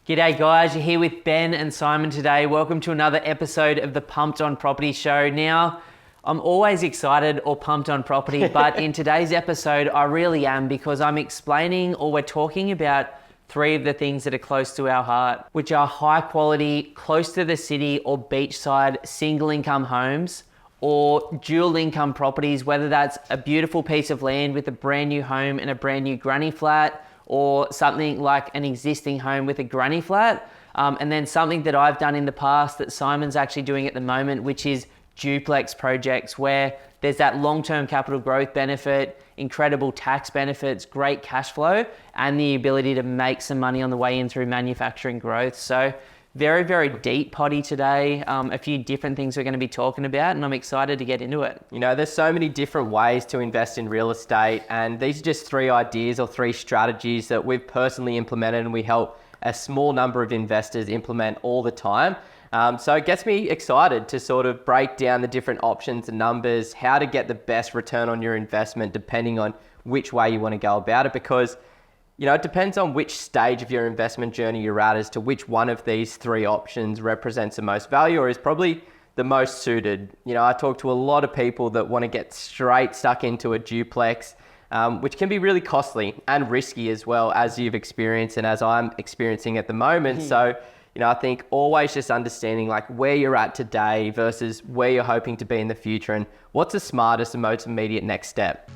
G'day guys, you're here with Ben and Simon today. Welcome to another episode of the Pumped on Property Show. Now, I'm always excited or pumped on property, but in today's episode, I really am because I'm explaining or we're talking about three of the things that are close to our heart, which are high quality, close to the city or beachside single income homes or dual income properties, whether that's a beautiful piece of land with a brand new home and a brand new granny flat, or something like an existing home with a granny flat. And then something that I've done in the past that Simon's actually doing at the moment, which is duplex projects, where there's that long-term capital growth benefit, incredible tax benefits, great cash flow, and the ability to make some money on the way in through manufacturing growth. So very, very deep potty today. A few different things we're going to be talking about, and I'm excited to get into it. You know, there's so many different ways to invest in real estate, and these are just three ideas or three strategies that we've personally implemented and we help a small number of investors implement all the time. So it gets me excited to sort of break down the different options and numbers, how to get the best return on your investment depending on which way you want to go about it, because you know, it depends on which stage of your investment journey you're at as to which one of these three options represents the most value or is probably the most suited. You know, I talk to a lot of people that want to get straight stuck into a duplex, which can be really costly and risky as well, as you've experienced and as I'm experiencing at the moment. So, you know, I think always just understanding like where you're at today versus where you're hoping to be in the future and what's the smartest and most immediate next step.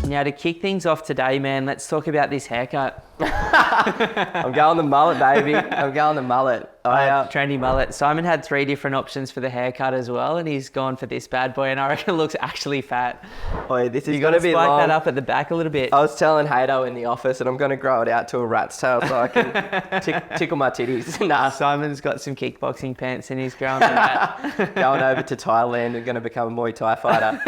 Now, to kick things off today, man, let's talk about this haircut. I'm going the mullet, baby. I'm going the mullet. Trendy mullet. Simon had three different options for the haircut as well, and he's gone for this bad boy, and I reckon it looks actually fat. Boy, this is You got going to to be spike long. that up at the back a little bit. I was telling Hato in the office and I'm going to grow it out to a rat's tail so I can tickle my titties. Nah, Simon's got some kickboxing pants and he's growing that. going over to Thailand and going to become a Muay Thai fighter.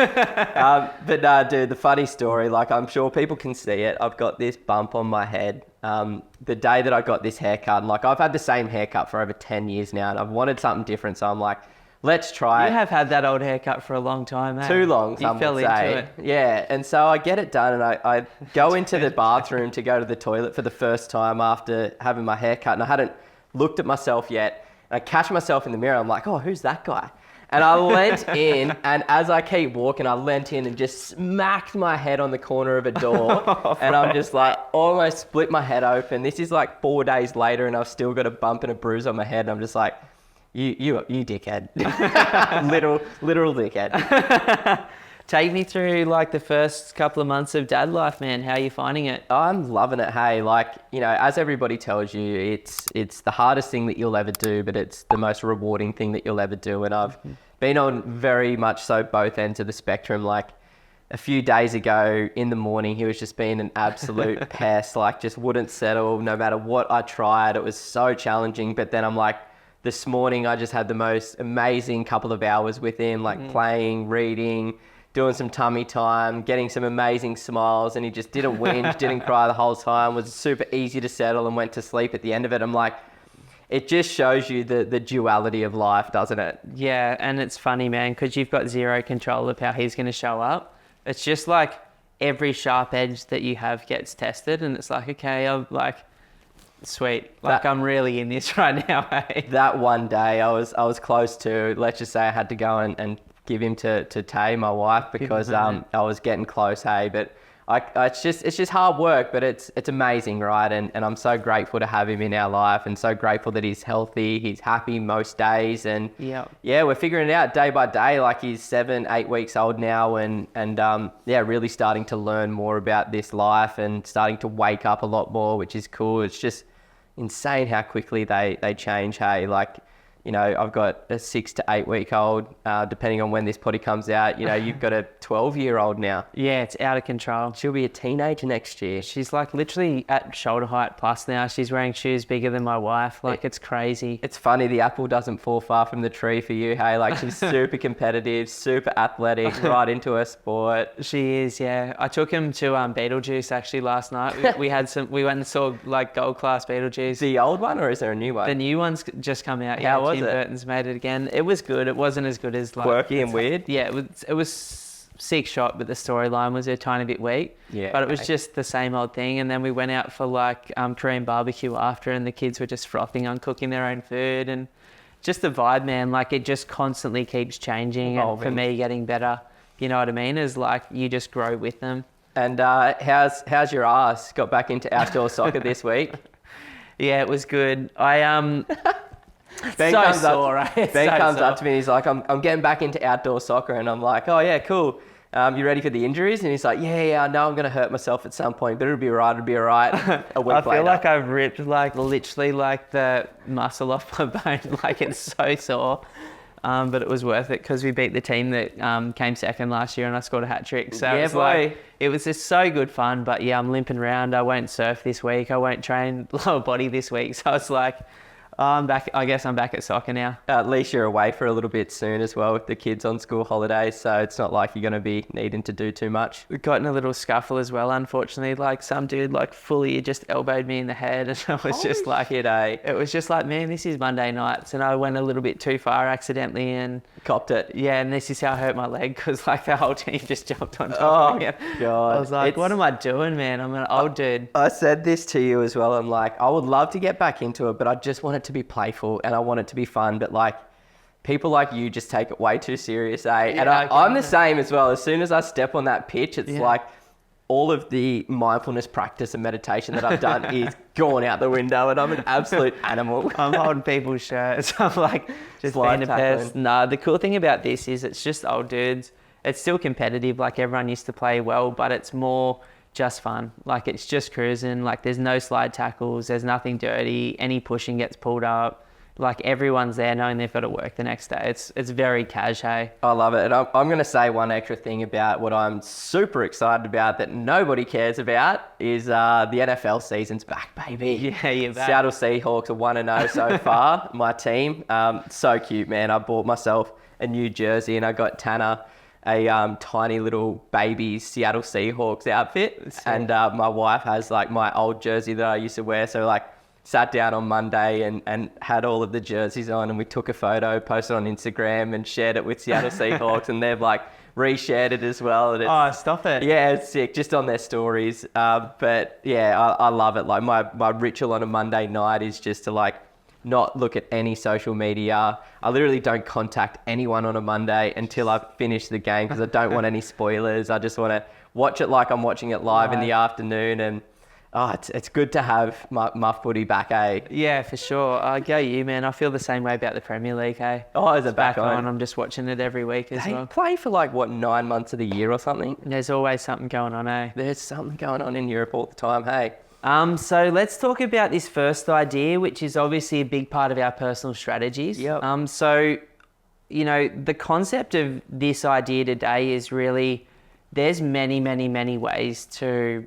But nah, dude, the funny story, like I'm sure people can see it. I've got this bump on my head. The day that I got this haircut, and like I've had the same haircut for over 10 years now and I've wanted something different. So I'm like, let's try it. You have had that old haircut for a long time, eh? Too long, some You fell would say. into it. Yeah, and so I get it done and I go into the bathroom to go to the toilet for the first time after having my haircut, and I hadn't looked at myself yet. And I catch myself in the mirror. I'm like, oh, who's that guy? And I leant in, and as I keep walking, I leant in and just smacked my head on the corner of a door. And I'm just like, almost split my head open. This is like 4 days later, and I've still got a bump and a bruise on my head. And I'm just like, you dickhead. literal dickhead. Take me through like the first couple of months of dad life, man. How are you finding it? I'm loving it. Hey, like, you know, as everybody tells you, it's the hardest thing that you'll ever do, but it's the most rewarding thing that you'll ever do. And I've been on very much so both ends of the spectrum. Like a few days ago in the morning, he was just being an absolute pest, like just wouldn't settle no matter what I tried. It was so challenging. But then I'm like, this morning I just had the most amazing couple of hours with him, like playing, reading, doing some tummy time, getting some amazing smiles, and he just didn't whinge, didn't cry the whole time, was super easy to settle and went to sleep at the end of it. I'm like, it just shows you the duality of life, doesn't it? Yeah, and it's funny, man, because you've got zero control of how he's going to show up. It's just like every sharp edge that you have gets tested, and it's like, okay, I'm like, sweet, like I'm really in this right now, hey? That one day I was close to, let's just say I had to go and give him to Tay, my wife, because I was getting close, hey, but it's just hard work, but it's amazing, right? And I'm so grateful to have him in our life, and so grateful that he's healthy, he's happy most days, and yeah, we're figuring it out day by day. Like he's 7-8 weeks old now, and really starting to learn more about this life and starting to wake up a lot more, which is cool. It's just insane how quickly they change, hey, like, you know, I've got a 6 to 8 week old, depending on when this potty comes out. You know, you've got a 12-year-old now. Yeah, it's out of control. She'll be a teenager next year. She's like literally at shoulder height plus now. She's wearing shoes bigger than my wife. Like, it's crazy. It's funny, the apple doesn't fall far from the tree for you, hey? Like, she's super competitive, super athletic, right into her sport. She is, yeah. I took him to Beetlejuice actually last night. We went and saw like gold class Beetlejuice. The old one, or is there a new one? The new one's just come out. How was Tim it? Burton's made it again. It was good. It wasn't as good as like quirky and weird. Yeah, it was sick shot, but the storyline was a tiny bit weak. Yeah, but it was okay. just the same old thing. And then we went out for like Korean barbecue after, and the kids were just frothing on cooking their own food, and just the vibe, man. Like it just constantly keeps changing, and for Evolving. me, getting better. You know what I mean? Is like you just grow with them. And how's your ass? Got back into outdoor soccer this week? Yeah, it was good. I Ben so comes sore, up. right? Ben So comes sore. up to me. He's like, "I'm getting back into outdoor soccer," and I'm like, "Oh yeah, cool. You ready for the injuries?" And he's like, "Yeah, I know I'm gonna hurt myself at some point, but it'll be alright. It'll be alright." A week I feel later. like I've ripped like literally like the muscle off my bone. Like it's so sore. But it was worth it because we beat the team that came second last year, and I scored a hat trick. So Yeah, it was boy. like, it was just so good fun. But yeah, I'm limping around. I won't surf this week. I won't train lower body this week. So it's like, I'm back. I guess I'm back at soccer now. At least you're away for a little bit soon as well with the kids on school holidays, so it's not like you're going to be needing to do too much. We got in a little scuffle as well, unfortunately. Like some dude like fully just elbowed me in the head, and I was just like, shit, eh? it was just like, man, this is Monday nights, and I went a little bit too far accidentally, and Copped it. yeah, and this is how I hurt my leg because like the whole team just jumped on top Oh, of me. God. I was like, what am I doing, man? I'm an old dude. I said this to you as well. I'm like, I would love to get back into it, but I just want it to be playful and I want it to be fun. But like, people like you just take it way too serious, eh? And Yeah, I'm the same as well. As soon as I step on that pitch, it's Yeah. like all of the mindfulness practice and meditation that I've done is gone out the window, and I'm an absolute animal. I'm holding people's shirts. I'm like, just Slide being a tackling. pest. Nah, the cool thing about this is it's just old dudes. It's still competitive, like everyone used to play well, but it's more just fun. Like it's just cruising. Like there's no slide tackles. There's nothing dirty. Any pushing gets pulled up. Like everyone's there knowing they've got to work the next day. It's very cash, hey? I love it. And I'm going to say one extra thing about what I'm super excited about that nobody cares about is the NFL season's back, baby. Yeah, you're back. Seattle Seahawks are 1-0 so far, my team. So cute, man. I bought myself a new jersey and I got Tanner a tiny little baby Seattle Seahawks outfit. Sick. And my wife has like my old jersey that I used to wear. So like sat down on Monday and had all of the jerseys on, and we took a photo, posted on Instagram and shared it with Seattle Seahawks, and they've like reshared it as well. And it's, Oh, stop it. yeah, it's sick, just on their stories. But yeah, I love it. Like my ritual on a Monday night is just to like not look at any social media. I literally don't contact anyone on a Monday until I've finished the game because I don't want any spoilers. I just want to watch it like I'm watching it live in the afternoon. And oh, it's good to have my footy back, eh? Yeah, for sure. I go you, man. I feel the same way about the Premier League, hey? Oh, is it It's back back on? on. I'm just watching it every week as They well. play for like, what, 9 months of the year or something? There's always something going on, eh? There's something going on in Europe all the time, hey? So let's talk about this first idea, which is obviously a big part of our personal strategies. Yep. So, you know, the concept of this idea today is really, there's many, many, many ways to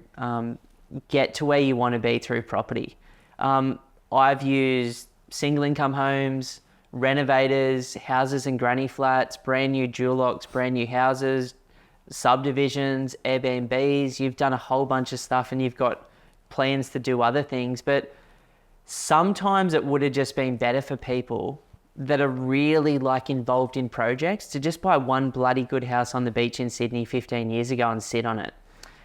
get to where you want to be through property. I've used single income homes, renovators, houses and granny flats, brand new dual locks, brand new houses, subdivisions, Airbnbs. You've done a whole bunch of stuff and you've got plans to do other things, but sometimes it would have just been better for people that are really like involved in projects to just buy one bloody good house on the beach in Sydney 15 years ago and sit on it.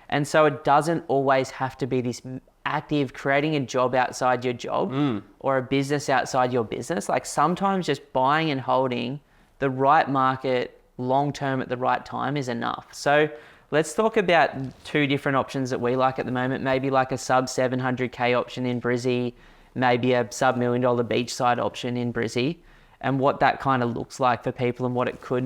And so it doesn't always have to be this active creating a job outside your job or a business outside your business. Like sometimes just buying and holding the right market long term at the right time is enough. So let's talk about two different options that we like at the moment. Maybe like a sub 700K option in Brizzy, maybe a sub $1 million beachside option in Brizzy, and what that kind of looks like for people and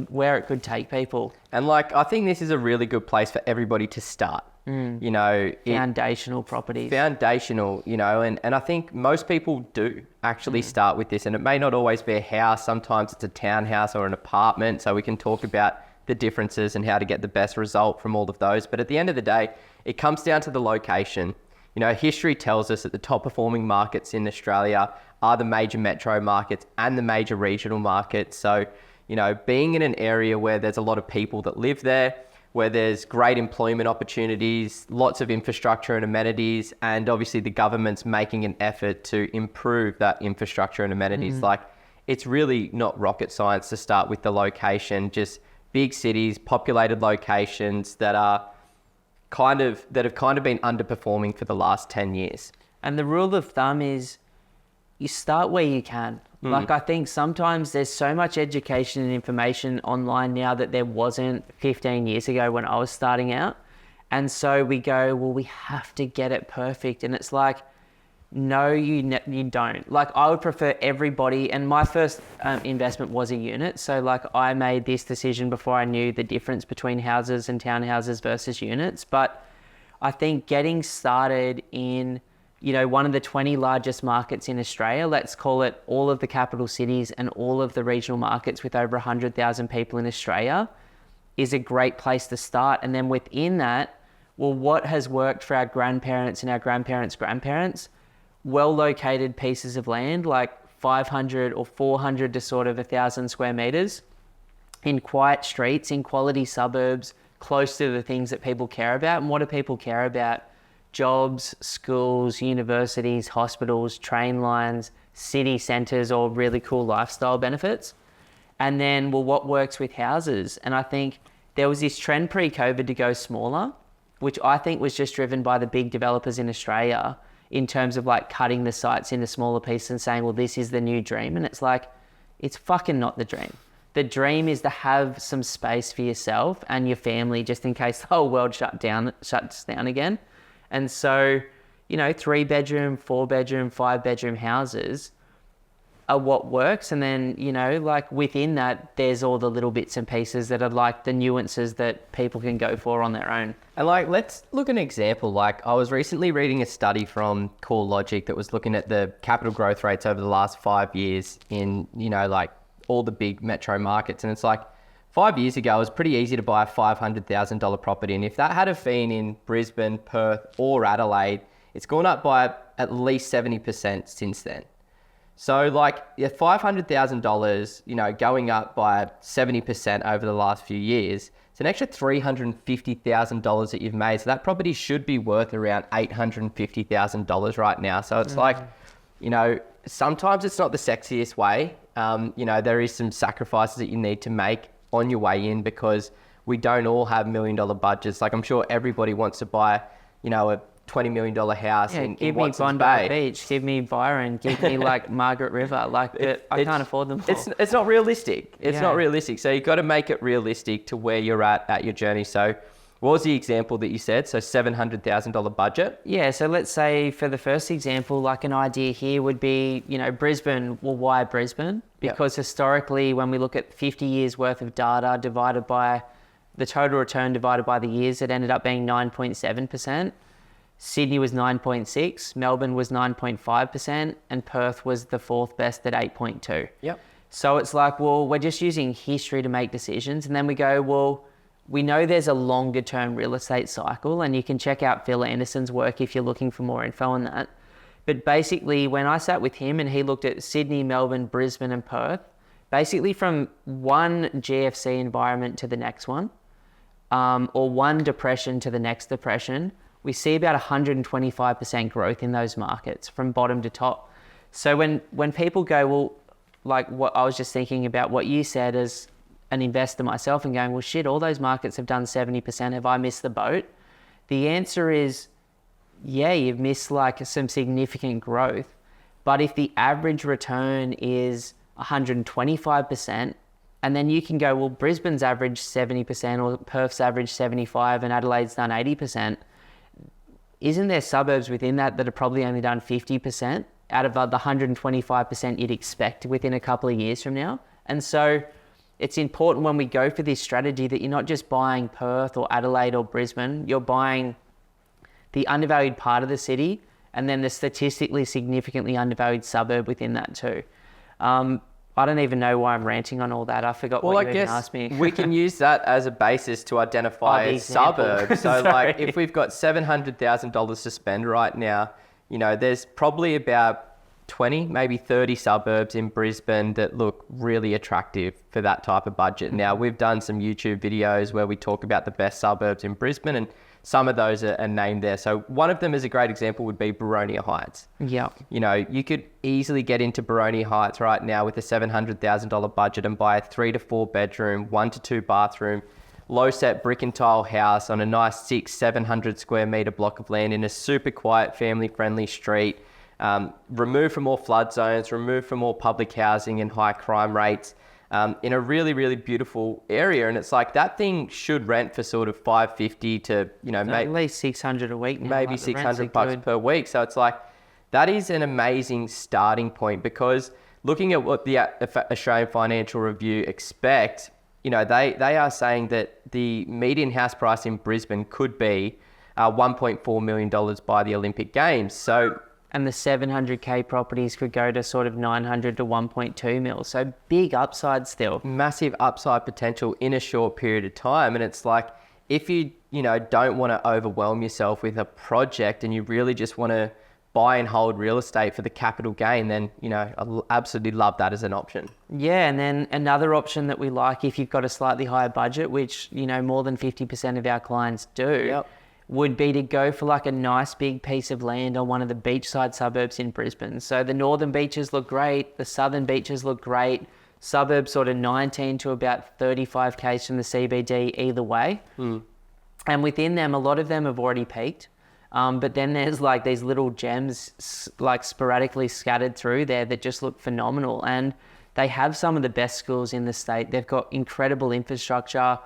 where it could take people. And like, I think this is a really good place for everybody to start. You know, Foundational properties. foundational, you know, and I think most people do actually start with this, and it may not always be a house. Sometimes it's a townhouse or an apartment. So we can talk about the differences and how to get the best result from all of those. But at the end of the day, it comes down to the location. You know, history tells us that the top performing markets in Australia are the major metro markets and the major regional markets. So, you know, being in an area where there's a lot of people that live there, where there's great employment opportunities, lots of infrastructure and amenities, and obviously the government's making an effort to improve that infrastructure and amenities. Like, it's really not rocket science to start with the location. Just big cities, populated locations that have kind of been underperforming for the last 10 years. And the rule of thumb is you start where you can. Like, I think sometimes there's so much education and information online now that there wasn't 15 years ago when I was starting out. And so we go, well, we have to get it perfect. And it's like, no, you don't. Like, I would prefer everybody, and my first investment was a unit. So like, I made this decision before I knew the difference between houses and townhouses versus units. But I think getting started in, one of the 20 largest markets in Australia, let's call it all of the capital cities and all of the regional markets with over 100,000 people in Australia, is a great place to start. And then within that, well, what has worked for our grandparents and our grandparents' grandparents? Well-located pieces of land, like 500 or 400 to sort of 1,000 square meters, in quiet streets, in quality suburbs, close to the things that people care about. And what do people care about? Jobs, schools, universities, hospitals, train lines, city centres, or really cool lifestyle benefits. And then, well, what works with houses? And I think there was this trend pre-COVID to go smaller, which I think was just driven by the big developers in Australia in terms of like cutting the sites into smaller pieces and saying, well, this is the new dream. And it's like, it's fucking not the dream. The dream is to have some space for yourself and your family just in case the whole world shuts down again. And so, 3-bedroom, 4-bedroom, 5-bedroom houses are what works. And then, like within that, there's all the little bits and pieces that are like the nuances that people can go for on their own. And like, let's look at an example. Like, I was recently reading a study from CoreLogic that was looking at the capital growth rates over the last 5 years in, like all the big metro markets. And it's like, 5 years ago, it was pretty easy to buy a $500,000 property. And if that had have been in Brisbane, Perth, or Adelaide, it's gone up by at least 70% since then. So like, $500,000, going up by 70% over the last few years, it's an extra $350,000 that you've made. So that property should be worth around $850,000 right now. So it's like, sometimes it's not the sexiest way. There is some sacrifices that you need to make on your way in, because we don't all have $1 million budgets. Like, I'm sure everybody wants to buy, a $20 million house in Watson's Bondi Bay. Beach, give me Byron, give me like Margaret River. Like, I can't afford them all. It's not realistic. It's not realistic. So you've got to make it realistic to where you're at your journey. So what was the example that you said? So $700,000 budget? Yeah, so let's say for the first example, like an idea here would be, Brisbane. Well, why Brisbane? Because historically, when we look at 50 years worth of data divided by the total return divided by the years, it ended up being 9.7%. Sydney was 9.6%, Melbourne was 9.5%, and Perth was the fourth best at 8.2%. Yep. So it's like, well, we're just using history to make decisions. And then we go, well, we know there's a longer term real estate cycle, and you can check out Phil Anderson's work if you're looking for more info on that. But basically, when I sat with him and he looked at Sydney, Melbourne, Brisbane, and Perth, basically from one GFC environment to the next one, or one depression to the next depression, we see about 125% growth in those markets from bottom to top. So when people go, well, like what I was just thinking about what you said as an investor myself and going, well, shit, all those markets have done 70%. Have I missed the boat? The answer is, yeah, you've missed like some significant growth. But if the average return is 125%, and then you can go, well, Brisbane's average 70% or Perth's average 75% and Adelaide's done 80%. Isn't there suburbs within that have probably only done 50% out of the 125% you'd expect within a couple of years from now? And so it's important when we go for this strategy that you're not just buying Perth or Adelaide or Brisbane, you're buying the undervalued part of the city and then the statistically significantly undervalued suburb within that too. I don't even know why I'm ranting on all that. I forgot what you even asked me. We can use that as a basis to identify a suburb. So like if we've got $700,000 to spend right now, there's probably about 20, maybe 30 suburbs in Brisbane that look really attractive for that type of budget. Now, we've done some YouTube videos where we talk about the best suburbs in Brisbane, and some of those are named there. So one of them as a great example would be Baronia Heights. Yeah. You know, you could easily get into Baronia Heights right now with a $700,000 budget and buy a 3 to 4 bedroom, 1 to 2 bathroom, low set brick and tile house on a nice 700 square meter block of land in a super quiet, family friendly street, removed from all flood zones, removed from all public housing and high crime rates, in a really, really beautiful area. And it's like that thing should rent for sort of $550 to, you know, At least 600 a week now. maybe like, the rents are $600 good. per week. So it's like, that is an amazing starting point, because looking at what the Australian Financial Review expect, you know, they are saying that the median house price in Brisbane could be $1.4 million by the Olympic Games. So, And the 700k properties could go to sort of 900 to 1.2 mil. So big upside still. massive upside potential in a short period of time. And it's like, if you know, don't want to overwhelm yourself with a project and you really just want to buy and hold real estate for the capital gain, then, you know, I absolutely love that as an option. Yeah, and then another option that we like if you've got a slightly higher budget, which, you know, more than 50% of our clients do, Yep. would be to go for like a nice big piece of land on one of the beachside suburbs in Brisbane. So the northern beaches look great, the southern beaches look great, suburbs sort of 19 to about 35 k's from the CBD either way. And within them, a lot of them have already peaked. But then there's like these little gems like sporadically scattered through there that just look phenomenal. And they have some of the best schools in the state. They've got incredible infrastructure,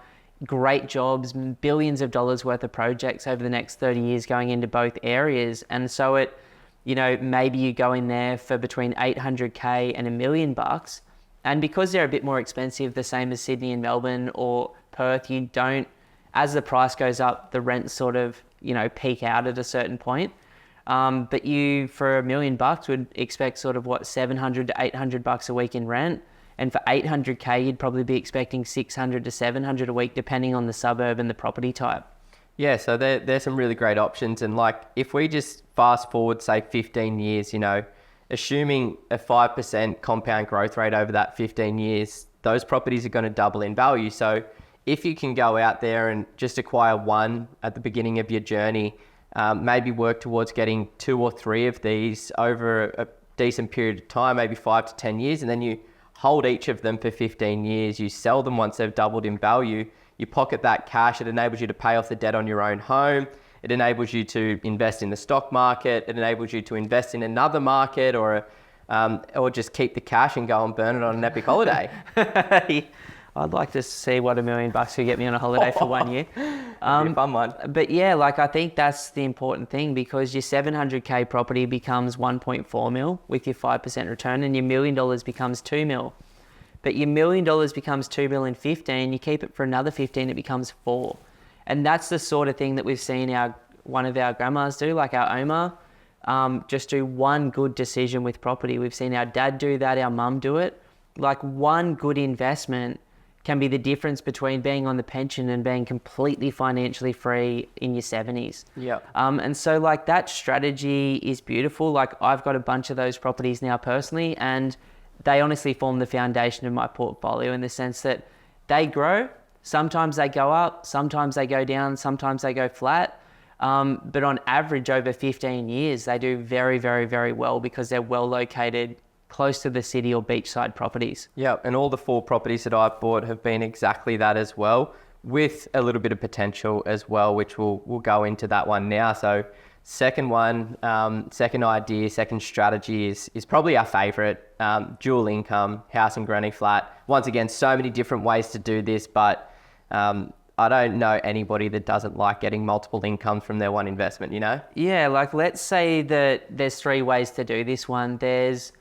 great jobs, billions of dollars worth of projects over the next 30 years going into both areas. And so it, you know, maybe you go in there for between 800k and $1 million. And because they're a bit more expensive, the same as Sydney and Melbourne or Perth, you don't, as the price goes up, the rents sort of, you know, peak out at a certain point. But you, for $1 million, would expect sort of what, $700 to $800 a week in rent. And for 800k, you'd probably be expecting 600 to 700 a week, depending on the suburb and the property type. Yeah, so there's some really great options. And like, if we just fast forward, say 15 years, you know, assuming a 5% compound growth rate over that 15 years, those properties are going to double in value. So if you can go out there and just acquire one at the beginning of your journey, maybe work towards getting 2 or 3 of these over a decent period of time, maybe 5 to 10 years, and then you hold each of them for 15 years, you sell them once they've doubled in value, you pocket that cash, it enables you to pay off the debt on your own home, it enables you to invest in the stock market, it enables you to invest in another market, or just keep the cash and go and burn it on an epic holiday. I'd like to see what $1 million could get me on a holiday for 1 year. Be a fun one. But yeah, like I think that's the important thing, because your 700k property becomes 1.4 mil with your 5% return, and your $1 million becomes 2 mil. But your $1 million becomes 2 mil in 15, you keep it for another 15, it becomes 4. And that's the sort of thing that we've seen one of our grandmas do, like our Oma, just do one good decision with property. We've seen our dad do that, our mum do it. Like, one good investment can be the difference between being on the pension and being completely financially free in your 70s. Yeah. And so like that strategy is beautiful. Like, I've got a bunch of those properties now personally, and they honestly form the foundation of my portfolio in the sense that they grow. Sometimes they go up, sometimes they go down, sometimes they go flat. But on average over 15 years, they do very, very, very well because they're well located, close to the city or beachside properties. Yeah, and all the 4 properties that I've bought have been exactly that as well, with a little bit of potential as well, which we'll go into that one now. So second one, second idea, second strategy is probably our favorite, dual income, house and granny flat. Once again, so many different ways to do this, but I don't know anybody that doesn't like getting multiple incomes from their one investment, you know? Yeah, like let's say that there's 3 ways to do this one. There's,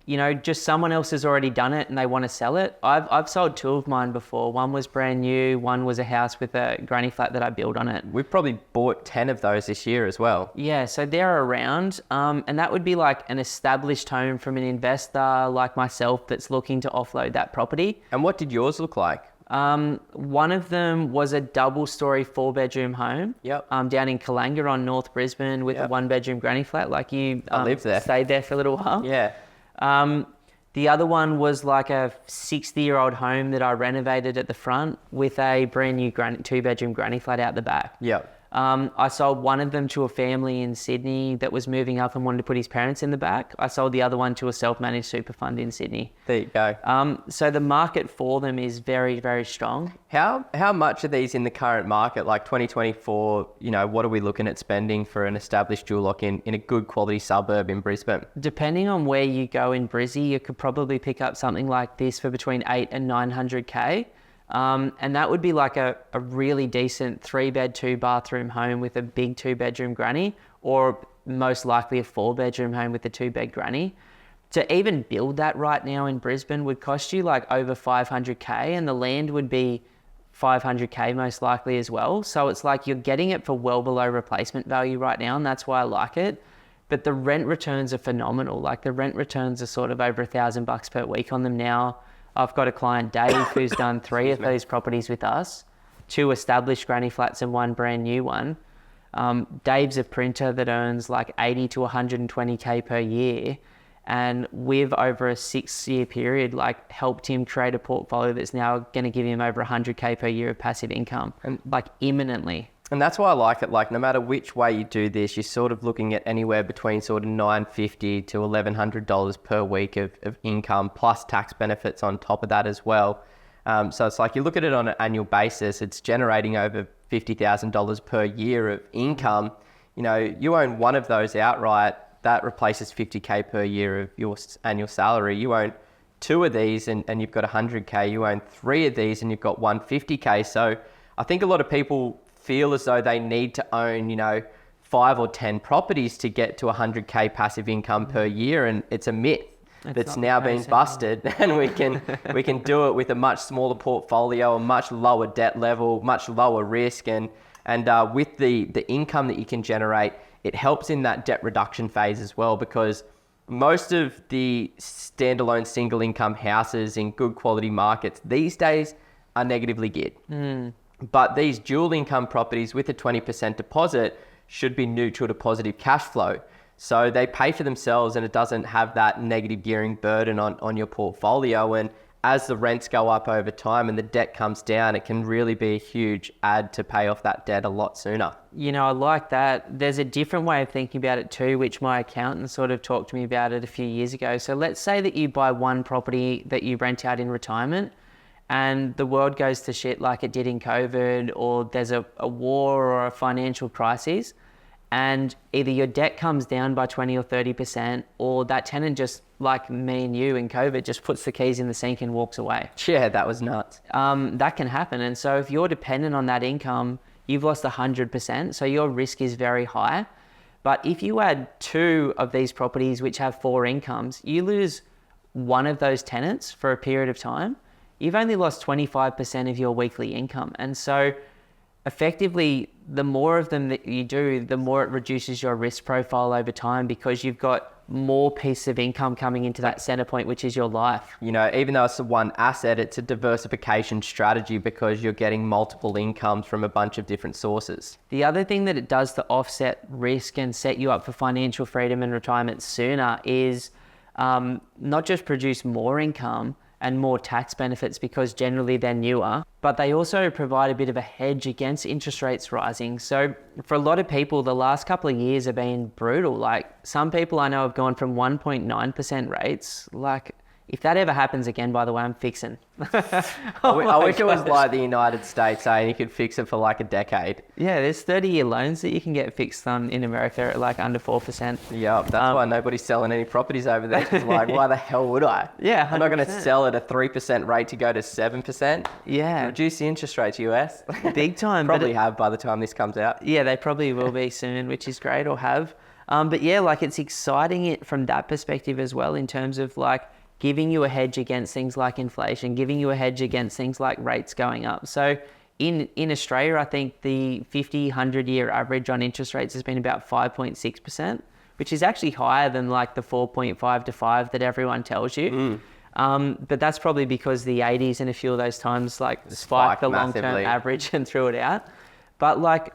you know, just someone else has already done it and they want to sell it. I've sold 2 of mine before. One was brand new, one was a house with a granny flat that I built on it. We've probably bought 10 of those this year as well. Yeah, so they're around, and that would be like an established home from an investor like myself that's looking to offload that property. And what did yours look like? One of them was a double-story 4-bedroom home. Yep. Down in Kalanga on North Brisbane with a 1-bedroom granny flat. Like you lived there. Stayed there for a little while. Yeah. The other one was like a 60-year-old home that I renovated at the front with a brand new 2-bedroom granny flat out the back. Yep. I sold one of them to a family in Sydney that was moving up and wanted to put his parents in the back. I sold the other one to a self-managed super fund in Sydney. There you go. So the market for them is very, very strong. How much are these in the current market, like 2024, what are we looking at spending for an established dual lock in a good quality suburb in Brisbane? Depending on where you go in Brizzy, you could probably pick up something like this for between 8 and 900K. And that would be like a really decent 3-bed, 2-bathroom home with a big 2-bedroom granny, or most likely a 4-bedroom home with a 2-bed granny. To even build that right now in Brisbane would cost you like over 500K, and the land would be 500K most likely as well. So it's like you're getting it for well below replacement value right now, and that's why I like it. But the rent returns are phenomenal. Like the rent returns are sort of over $1,000 per week on them now. I've got a client, Dave, who's done 3 of these properties with us, 2 established granny flats and 1 brand new one. Dave's a printer that earns like 80 to 120K per year. And we've, over a 6-year period, like helped him create a portfolio that's now going to give him over 100K per year of passive income, and like imminently. And that's why I like it. Like no matter which way you do this, you're sort of looking at anywhere between sort of $950 to $1,100 per week of income, plus tax benefits on top of that as well. So it's like you look at it on an annual basis, it's generating over $50,000 per year of income. You own one of those outright, that replaces 50K per year of your annual salary. You own 2 of these and you've got 100K. You own 3 of these and you've got 150K. So I think a lot of people feel as though they need to own, 5 or 10 properties to get to 100K passive income per year. And it's a myth that's now being busted. And we can do it with a much smaller portfolio, a much lower debt level, much lower risk. And with the income that you can generate, it helps in that debt reduction phase as well, because most of the standalone single income houses in good quality markets these days are negatively geared. But these dual income properties with a 20% deposit should be neutral to positive cash flow. So they pay for themselves and it doesn't have that negative gearing burden on your portfolio. And as the rents go up over time and the debt comes down, it can really be a huge add to pay off that debt a lot sooner. I like that. There's a different way of thinking about it too, which my accountant sort of talked to me about it a few years ago. So let's say that you buy one property that you rent out in retirement, and the world goes to shit like it did in COVID, or there's a war or a financial crisis, and either your debt comes down by 20 or 30%, or that tenant, just like me and you in COVID, just puts the keys in the sink and walks away. Yeah, that was nuts. That can happen. And so if you're dependent on that income, you've lost 100%. So your risk is very high. But if you add 2 of these properties which have 4 incomes, you lose one of those tenants for a period of time, you've only lost 25% of your weekly income. And so effectively, the more of them that you do, the more it reduces your risk profile over time, because you've got more pieces of income coming into that center point, which is your life. Even though it's one asset, it's a diversification strategy because you're getting multiple incomes from a bunch of different sources. The other thing that it does to offset risk and set you up for financial freedom and retirement sooner is not just produce more income and more tax benefits, because generally they're newer, but they also provide a bit of a hedge against interest rates rising. So for a lot of people, the last couple of years have been brutal. Like some people I know have gone from 1.9% rates. Like if that ever happens again, by the way, I'm fixing. I wish it was like the United States saying you could fix it for like a decade. Yeah, there's 30-year loans that you can get fixed on in America at like under 4%. Yeah, that's why nobody's selling any properties over there. It's like, why the hell would I? Yeah, 100%. I'm not going to sell at a 3% rate to go to 7%. Yeah. Reduce the interest rates, US. Big time. Probably have by the time this comes out. Yeah, they probably will be soon, which is great, or have. But yeah, like it's exciting it from that perspective as well, in terms of like giving you a hedge against things like inflation, giving you a hedge against things like rates going up. So in Australia, I think the 50, 100-year average on interest rates has been about 5.6%, which is actually higher than like the 4.5 to 5 that everyone tells you. But that's probably because the 80s and a few of those times like spiked the long-term average and threw it out. But like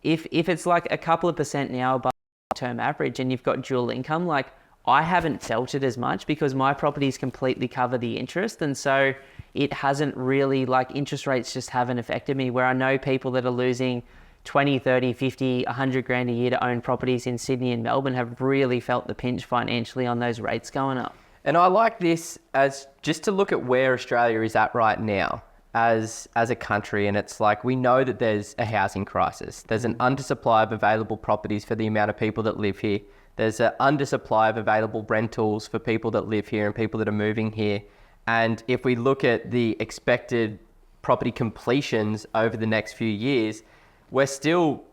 if it's like a couple of percent now above term average and you've got dual income, like I haven't felt it as much because my properties completely cover the interest. And so it hasn't really, like interest rates just haven't affected me, where I know people that are losing 20, 30, 50, 100 grand a year to own properties in Sydney and Melbourne have really felt the pinch financially on those rates going up. And I like this as just to look at where Australia is at right now as a country. And it's like, we know that there's a housing crisis. There's an undersupply of available properties for the amount of people that live here. There's an undersupply of available rentals for people that live here and people that are moving here. And if we look at the expected property completions over the next few years, we're still,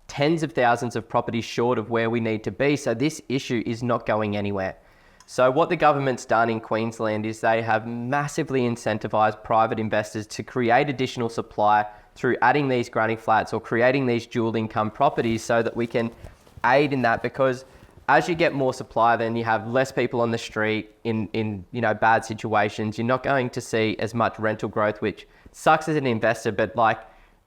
tens of thousands of properties short of where we need to be. So this issue is not going anywhere. So what the government's done in Queensland is they have massively incentivized private investors to create additional supply through adding these granny flats or creating these dual income properties so that we can aid in that, because as you get more supply, then you have less people on the street in bad situations. You're not going to see as much rental growth, which sucks as an investor, but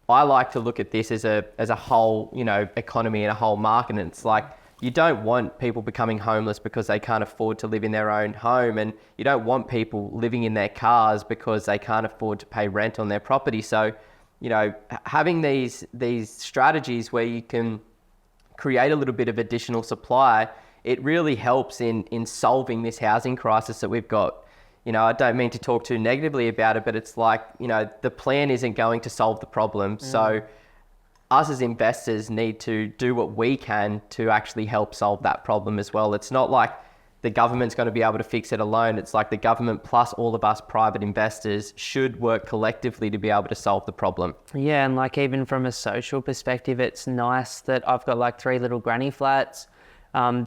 I like to look at this as a whole, economy and a whole market. And it's like, you don't want people becoming homeless because they can't afford to live in their own home. And you don't want people living in their cars because they can't afford to pay rent on their property. So, having these strategies where you can create a little bit of additional supply, it really helps in solving this housing crisis that we've got. I don't mean to talk too negatively about it, but it's like, the plan isn't going to solve the problem. So us as investors need to do what we can to actually help solve that problem as well. It's not like the government's going to be able to fix it alone. It's like the government plus all of us private investors should work collectively to be able to solve the problem. Yeah, and even from a social perspective, it's nice that I've got 3 little granny flats.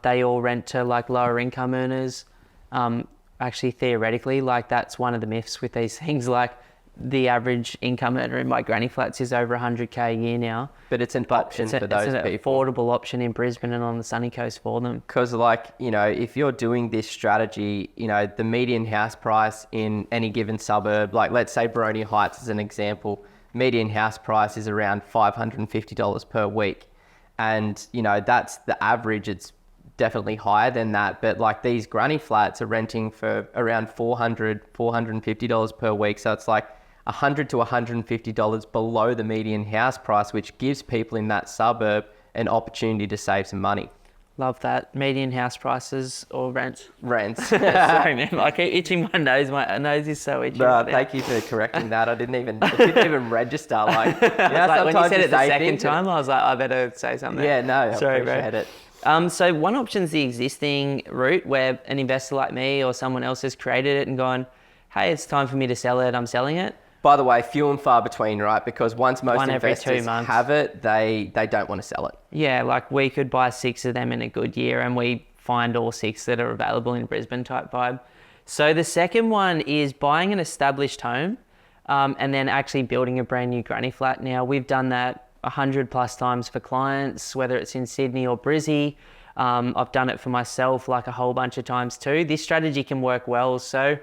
They all rent to lower income earners. Actually, theoretically, that's one of the myths with these things. The average income earner in my granny flats is over 100k a year now. But it's an option for those people. It's an affordable option in Brisbane and on the sunny coast for them. Because if you're doing this strategy, the median house price in any given suburb, let's say Boronia Heights as an example, median house price is around $550 per week. And, that's the average. It's definitely higher than that. But these granny flats are renting for around $450 per week. So it's $100 to $150 below the median house price, which gives people in that suburb an opportunity to save some money. Love that. Median house prices or rents? Rents. Sorry, man. I keep itching my nose. My nose is so itchy. No, thank you for correcting that. It didn't even register. When you said it the second time, I was like, I better say something. Yeah, no, I Sorry, appreciate it. So one option is the existing route where an investor like me or someone else has created it and gone, hey, it's time for me to sell it. I'm selling it. By the way, few and far between, right? Because once most investors 2 months. have it, they don't want to sell it. Yeah, we could buy 6 of them in a good year and we find all 6 that are available in Brisbane type vibe. So the second one is buying an established home and then actually building a brand new granny flat. Now, we've done that 100 plus times for clients, whether it's in Sydney or Brizzy. I've done it for myself a whole bunch of times too. This strategy can work well. So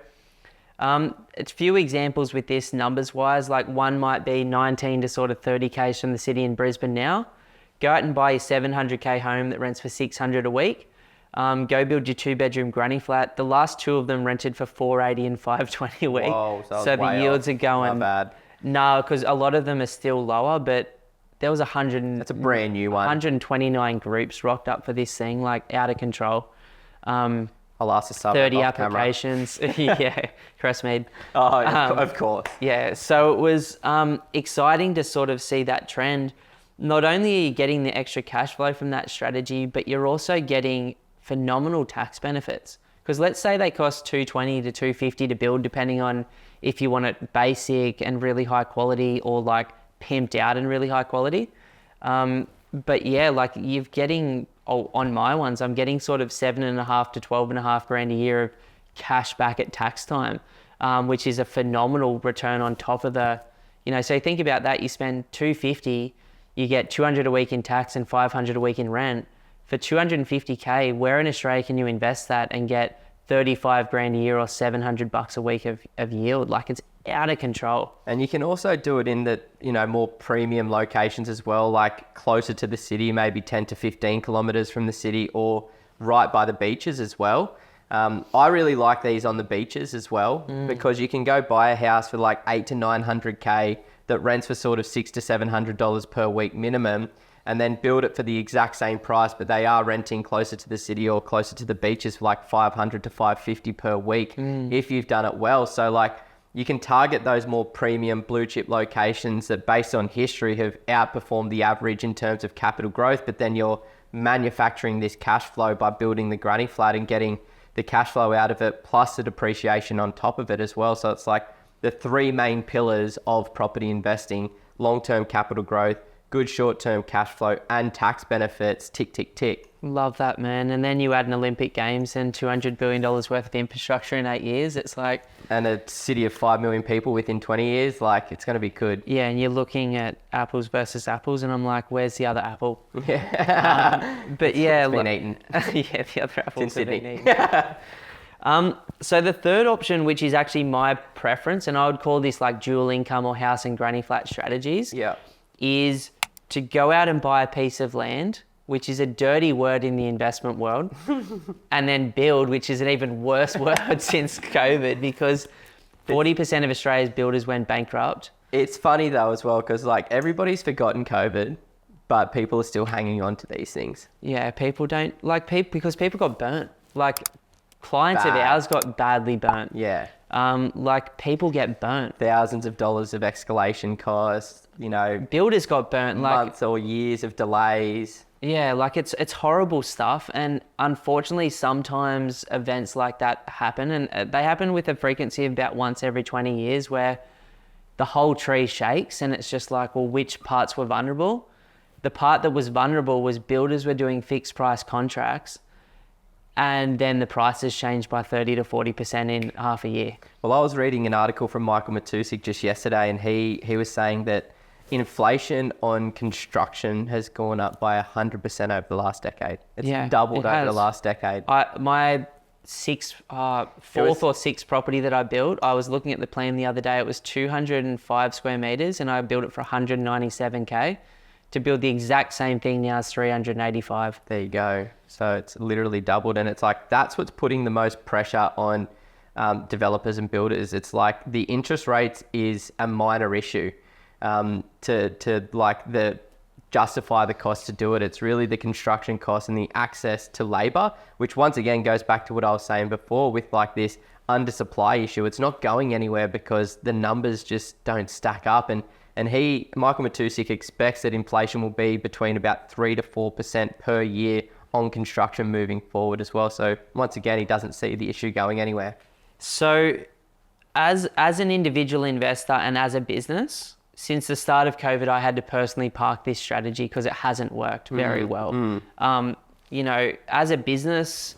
it's few examples with this numbers wise. One might be 19 to sort of 30k from the city in Brisbane now. Go out and buy your 700k home that rents for 600 a week. Go build your 2-bedroom granny flat. The last 2 of them rented for 480 and 520 a week. Whoa, so the yields are going. Not bad. No, because a lot of them are still lower, but there was 100. That's a brand new one. 129 groups rocked up for this thing, out of control. I'll ask the sub 30 applications. Yeah, Crestmead. Oh, of course. Yeah, so it was exciting to sort of see that trend. Not only are you getting the extra cash flow from that strategy, but you're also getting phenomenal tax benefits. Because let's say they cost $220 to $250 to build, depending on if you want it basic and really high quality or pimped out and really high quality. But yeah, you're getting, on my ones, I'm getting sort of 7.5 to 12.5 grand a year of cash back at tax time, which is a phenomenal return on top of the, so think about that. You spend $250, you get $200 a week in tax and $500 a week in rent. For $250k, where in Australia can you invest that and get 35 grand a year or $700 a week of yield? It's out of control. And you can also do it in the, more premium locations as well, closer to the city, maybe 10 to 15 kilometers from the city or right by the beaches as well. I really like these on the beaches as well because you can go buy a house for 8 to 900k that rents for sort of $600 to $700 per week minimum, and then build it for the exact same price, but they are renting closer to the city or closer to the beaches for like $500 to $550 per week if you've done it well. So like you can target those more premium blue chip locations that based on history have outperformed the average in terms of capital growth, but then you're manufacturing this cash flow by building the granny flat and getting the cash flow out of it plus the depreciation on top of it as well. So it's like the three main pillars of property investing: long-term capital growth, good short-term cash flow, and tax benefits. Tick, tick, tick. Love that, man. And then you add an Olympic Games and $200 billion worth of infrastructure in 8 years. It's like... And a city of 5 million people within 20 years. Like, it's going to be good. Yeah, and you're looking at apples versus apples, and I'm like, where's the other apple? Yeah. But yeah... It's been eaten. Yeah, the other apples have been Sydney. eaten. So the third option, which is actually my preference, and I would call this like dual income or house and granny flat strategies, Yeah. is to go out and buy a piece of land, which is a dirty word in the investment world, and then build, which is an even worse word since COVID, because 40% of Australia's builders went bankrupt. It's funny though as well, because like everybody's forgotten COVID, but people are still hanging on to these things. Yeah, people don't like people because people got burnt. Like clients of ours got badly burnt. Yeah. Like people get burnt. Thousands of dollars of escalation costs, you know, Builders got burnt. Like months or years of delays. yeah, like it's horrible stuff. And unfortunately, sometimes events like that happen, and they happen with a frequency of about once every 20 years, where the whole tree shakes, and it's just like, well, which parts were vulnerable? The part that was vulnerable was builders were doing fixed price contracts, and then the prices changed by 30 to 40% in half a year. Well, I was reading an article from Michael Matusik just yesterday, and he was saying that inflation on construction has gone up by 100% over the last decade. It's doubled over the last decade. My fourth or sixth property that I built, I was looking at the plan the other day. It was 205 square meters, and I built it for 197K. To build the exact same thing now is 385. There you go. So it's literally doubled, and it's like that's what's putting the most pressure on developers and builders. It's like the interest rates is a minor issue to like the justify the cost to do it. It's really the construction cost and the access to labor, which once again goes back to what I was saying before with like this undersupply issue. It's not going anywhere because the numbers just don't stack up. And Michael Matusik expects that inflation will be between about 3 to 4% per year on construction moving forward as well. So once again, he doesn't see the issue going anywhere. So as an individual investor and as a business, since the start of COVID, I had to personally park this strategy because it hasn't worked very well. You know, as a business,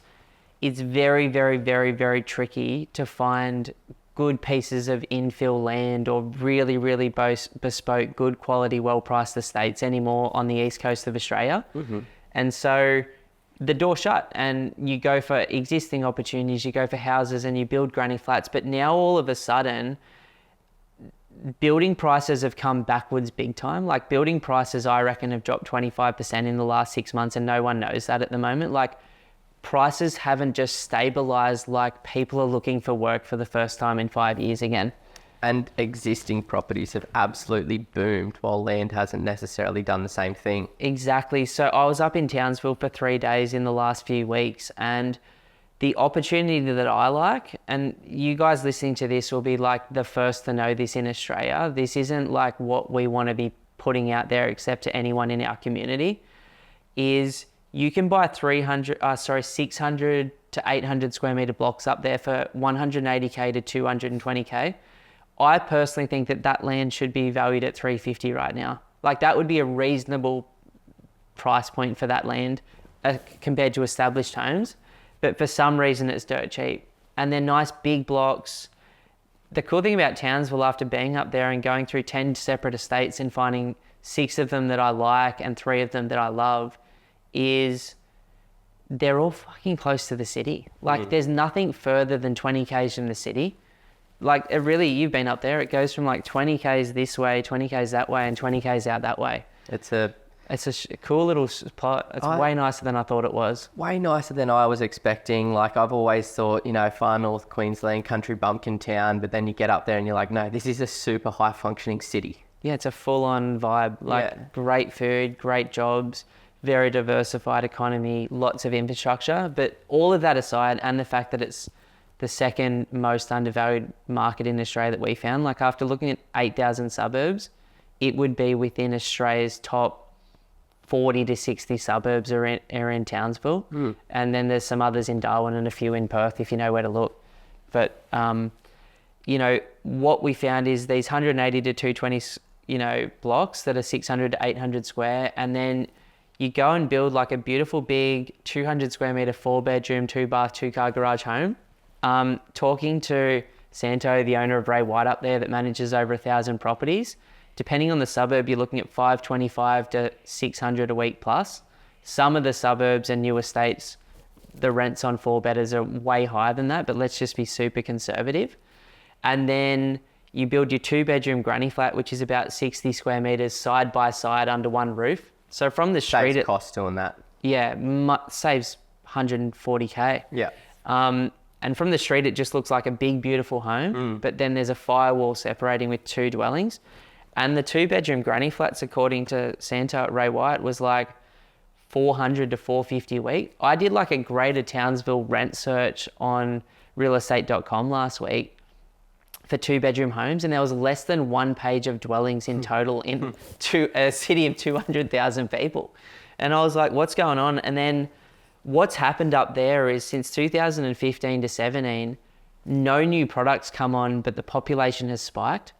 it's very, very, very, very tricky to find good pieces of infill land or really, really bespoke, good quality, well-priced estates anymore on the east coast of Australia. And so the door shut, and you go for existing opportunities, you go for houses and you build granny flats. But now all of a sudden, building prices have come backwards big time. Like building prices, I reckon, have dropped 25% in the last 6 months, and no one knows that at the moment. Like prices haven't just stabilized, like people are looking for work for the first time in 5 years again. And existing properties have absolutely boomed while land hasn't necessarily done the same thing. Exactly. So I was up in Townsville for 3 days in the last few weeks, and the opportunity that I like, and you guys listening to this will be like the first to know this in Australia. This isn't like what we want to be putting out there except to anyone in our community, is you can buy 600 to 800 square meter blocks up there for 180K to 220K. I personally think that land should be valued at 350 right now. Like that would be a reasonable price point for that land compared to established homes. But for some reason it's dirt cheap. And they're nice big blocks. The cool thing about Townsville, after being up there and going through 10 separate estates and finding 6 of them that I like and 3 of them that I love, is they're all fucking close to the city. Like there's nothing further than 20 Ks from the city. Like it really, you've been up there, it goes from like 20 Ks this way, 20 Ks that way, and 20 Ks out that way. It's a cool little spot. It's way nicer than I thought it was. Way nicer than I was expecting. Like I've always thought, you know, far north Queensland, country bumpkin town, but then you get up there and you're like, no, this is a super high functioning city. Yeah, it's a full-on vibe. Like great food, great jobs, very diversified economy, lots of infrastructure. But all of that aside, and the fact that it's the second most undervalued market in Australia that we found, like after looking at 8,000 suburbs, it would be within Australia's top 40 to 60 suburbs are in Townsville. And then there's some others in Darwin and a few in Perth if you know where to look. But, you know, what we found is these 180 to 220, you know, blocks that are 600 to 800 square. And then you go and build like a beautiful big 200 square meter, 4-bedroom, 2-bath, 2-car garage home. Talking to Santo, the owner of Ray White up there that manages over 1,000 properties, depending on the suburb, you're looking at 525 to 600 a week plus. Some of the suburbs and new estates, the rents on 4-bedders are way higher than that, but let's just be super conservative. And then you build your 2-bedroom granny flat, which is about 60 square meters side by side under one roof. So from the street, Saves cost doing that. Yeah, saves 140K. Yeah. And from the street, it just looks like a big, beautiful home. But then there's a firewall separating with 2 dwellings. And the 2-bedroom granny flats, according to Santo at Ray White, was like 400 to 450 a week. I did like a Greater Townsville rent search on realestate.com last week for 2-bedroom homes, and there was less than 1 page of dwellings in total in a city of 200,000 people. And I was like, what's going on? And then what's happened up there is since 2015 to 17, no new products come on, but the population has spiked.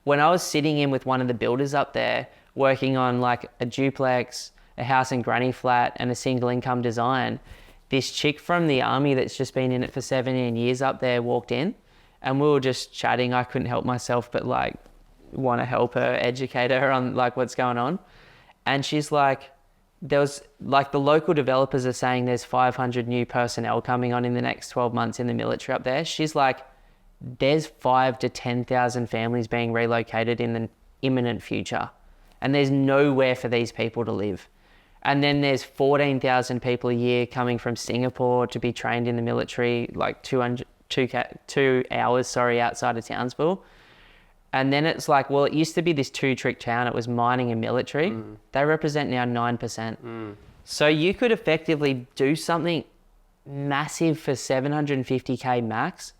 When I was sitting in with one of the builders up there, working on like a duplex, a house and granny flat, and a single income design, this chick from the army that's just been in it for 17 years up there walked in, and we were just chatting. I couldn't help myself but like want to help her, educate her on like what's going on. And she's like, there was like the local developers are saying there's 500 new personnel coming on in the next 12 months in the military up there. She's like, there's 5,000 to 10,000 families being relocated in the imminent future, and there's nowhere for these people to live. And then there's 14,000 people a year coming from Singapore to be trained in the military, like 2 hours outside of Townsville. And then it's like, well, it used to be this 2-trick town. It was mining and military. They represent now 9%. So you could effectively do something massive for 750K max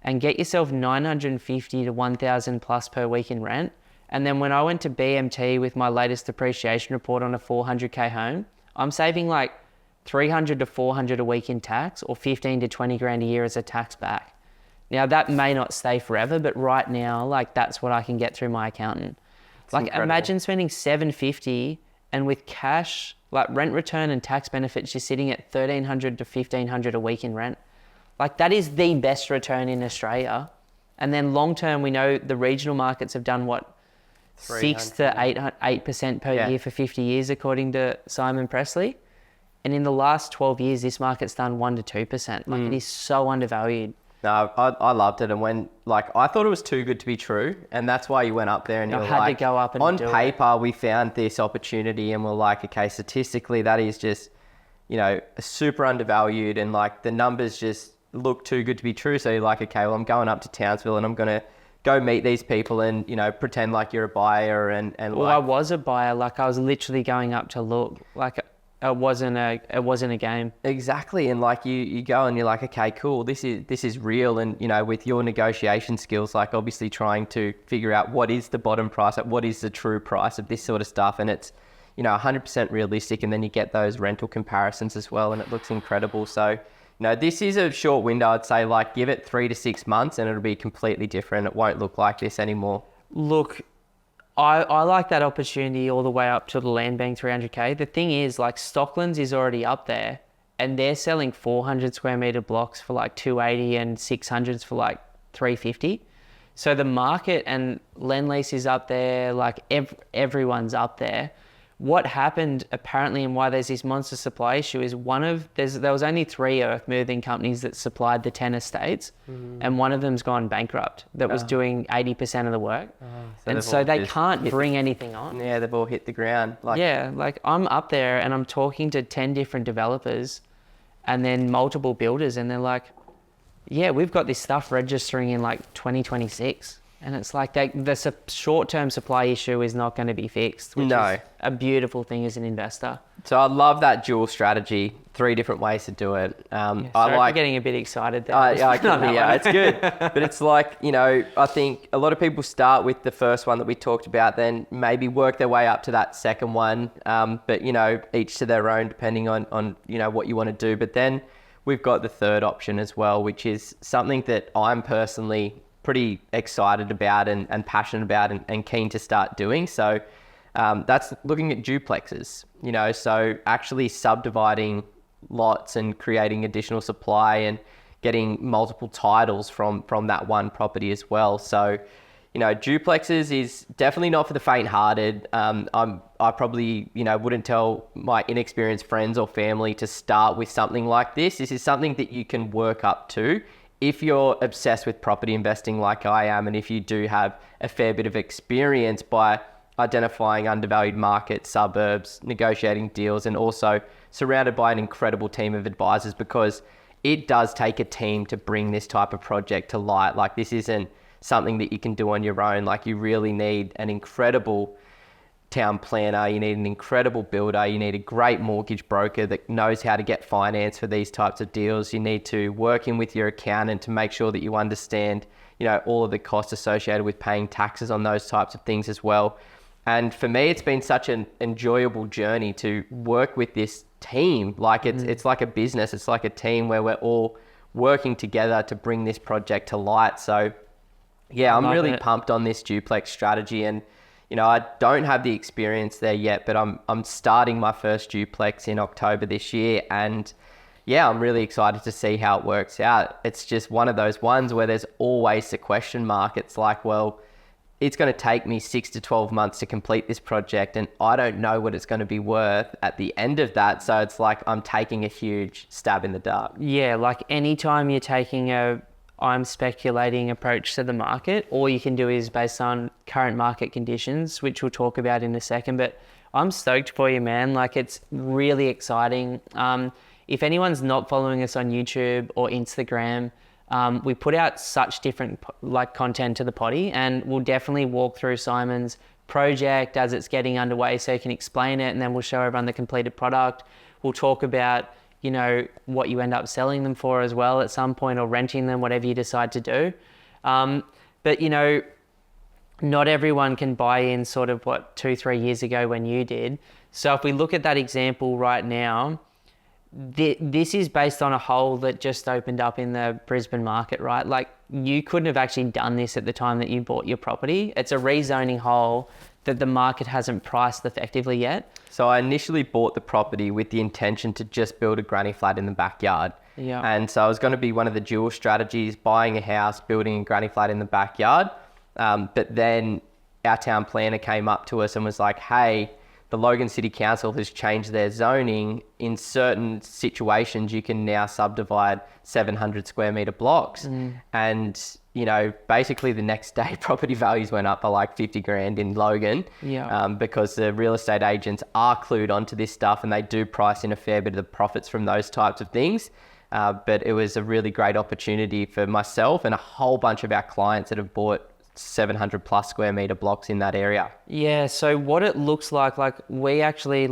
and get yourself 950 to 1,000 plus per week in rent. And then when I went to BMT with my latest depreciation report on a 400K home, I'm saving like 300 to 400 a week in tax, or 15 to 20 grand a year as a tax back. Now that may not stay forever, but right now, like that's what I can get through my accountant. It's like incredible. Imagine spending 750 and with cash, like rent return and tax benefits, you're sitting at 1,300 to 1,500 a week in rent. Like that is the best return in Australia. And then long term, we know the regional markets have done what, 6 to 8% per year for 50 years, according to Simon Presley. And in the last 12 years, this market's done 1 to 2%. Like it is so undervalued. No, I loved it. And when, like, I thought it was too good to be true. And that's why you went up there and you were had like, to go up and on do paper, we found this opportunity and we're like, okay, statistically, that is just, you know, super undervalued. And like the numbers just look too good to be true. So you're like, okay, well, I'm going up to Townsville and I'm going to go meet these people and, you know, pretend like you're a buyer and well, I was a buyer. Like I was literally going up to look. Like it wasn't a game. Exactly. And like you go and you're like, okay, cool, this is real. And, you know, with your negotiation skills, like obviously trying to figure out what is the bottom price, like what is the true price of this sort of stuff. And it's, you know, 100% realistic. And then you get those rental comparisons as well. And it looks incredible. So, you know, this is a short window. I'd say like give it 3 to 6 months and it'll be completely different. It won't look like this anymore. Look, I like that opportunity all the way up to the land bank 300K. The thing is, like Stocklands is already up there and they're selling 400 square meter blocks for like 280 and 600s for like 350. So the market and Lendlease is up there, like everyone's up there. What happened apparently and why there's this monster supply issue is there was only 3 earth moving companies that supplied the 10 estates and one of them's gone bankrupt that was doing 80% of the work. So they can't bring anything on. Yeah, they've all hit the ground. Like I'm up there and I'm talking to 10 different developers and then multiple builders and they're like, yeah, we've got this stuff registering in like 2026. And it's like the short-term supply issue is not going to be fixed, which No. is a beautiful thing as an investor. So I love that dual strategy, 3 different ways to do it. Sorry I like for getting a bit excited there. I can, yeah, it's good. But it's like, I think a lot of people start with the first one that we talked about, then maybe work their way up to that second one. But, each to their own, depending on what you want to do. But then we've got the third option as well, which is something that I'm personally pretty excited about and passionate about and keen to start doing. So that's looking at duplexes, so actually subdividing lots and creating additional supply and getting multiple titles from that one property as well. So, duplexes is definitely not for the faint-hearted. I probably, wouldn't tell my inexperienced friends or family to start with something like this. This is something that you can work up to if you're obsessed with property investing like I am, and if you do have a fair bit of experience by identifying undervalued markets, suburbs, negotiating deals, and also surrounded by an incredible team of advisors, because it does take a team to bring this type of project to light. Like, this isn't something that you can do on your own. Like, you really need an incredible town planner, you need an incredible builder, you need a great mortgage broker that knows how to get finance for these types of deals. You need to work in with your accountant to make sure that you understand, all of the costs associated with paying taxes on those types of things as well. And for me, it's been such an enjoyable journey to work with this team. Like, it's like a business, it's like a team where we're all working together to bring this project to light. So yeah, I'm really pumped on this duplex strategy, and I don't have the experience there yet, but I'm starting my first duplex in October this year, and yeah, I'm really excited to see how it works out. It's just one of those ones where there's always a question mark. It's like, well, it's going to take me 6 to 12 months to complete this project, and I don't know what it's going to be worth at the end of that. So it's like I'm taking a huge stab in the dark. Yeah, like anytime you're taking I'm speculating approach to the market, all you can do is based on current market conditions, which we'll talk about in a second. But I'm stoked for you, man. Like, it's really exciting. If anyone's not following us on YouTube or Instagram, we put out such different content to the potty, and we'll definitely walk through Simon's project as it's getting underway so you can explain it, and then we'll show everyone the completed product. We'll talk about what you end up selling them for as well at some point, or renting them, whatever you decide to do. But not everyone can buy in sort of 2-3 years ago when you did. So if we look at that example right now, this is based on a hole that just opened up in the Brisbane market, right? Like, you couldn't have actually done this at the time that you bought your property. It's a rezoning hole that the market hasn't priced effectively yet. So I initially bought the property with the intention to just build a granny flat in the backyard. Yeah. And so it was going to be one of the dual strategies, buying a house, building a granny flat in the backyard. But then our town planner came up to us and was like, hey, the Logan City Council has changed their zoning. In certain situations, you can now subdivide 700 square meter blocks. And, basically the next day property values went up by like 50 grand in Logan. Yeah. Because the real estate agents are clued onto this stuff, and they do price in a fair bit of the profits from those types of things. But it was a really great opportunity for myself and a whole bunch of our clients that have bought 700 plus square meter blocks in that area. Yeah, so what it looks like we actually,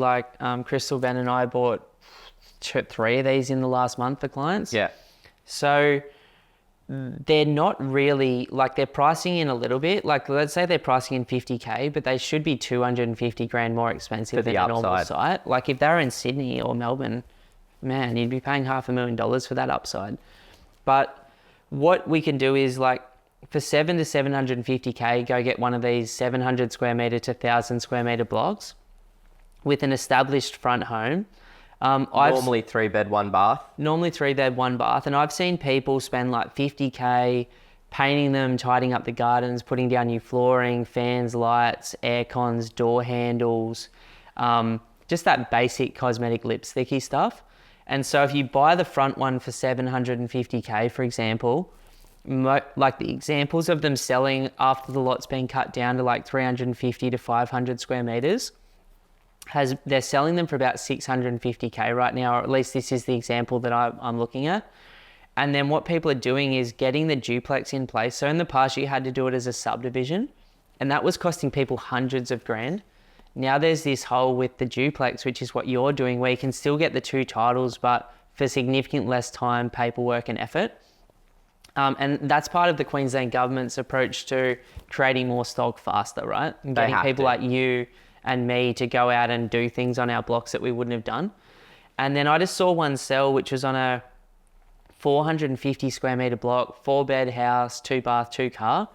Crystal, Ben and I bought 3 of these in the last month for clients. Yeah. So they're not really, they're pricing in a little bit. Let's say they're pricing in 50K, but they should be 250 grand more expensive than a normal site. If they're in Sydney or Melbourne, man, you'd be paying $500,000 for that upside. But what we can do is for 7 to 750K, go get one of these 700 square meter to 1,000 square meter blocks with an established front home. Normally 3-bed, 1 bath. Normally 3-bed, 1 bath. And I've seen people spend 50K painting them, tidying up the gardens, putting down new flooring, fans, lights, air cons, door handles, just that basic cosmetic lipsticky stuff. And so if you buy the front one for 750K, for example, the examples of them selling after the lot's been cut down to 350 to 500 square meters, they're selling them for about 650K right now, or at least this is the example that I'm looking at. And then what people are doing is getting the duplex in place. So in the past, you had to do it as a subdivision, and that was costing people hundreds of grand. Now there's this whole with the duplex, which is what you're doing, where you can still get the 2 titles, but for significant less time, paperwork and effort. And that's part of the Queensland government's approach to creating more stock faster, right? And getting people like you and me to go out and do things on our blocks that we wouldn't have done. And then I just saw one sell, which was on a 450 square meter block, 4-bed house, 2 bath, 2 car,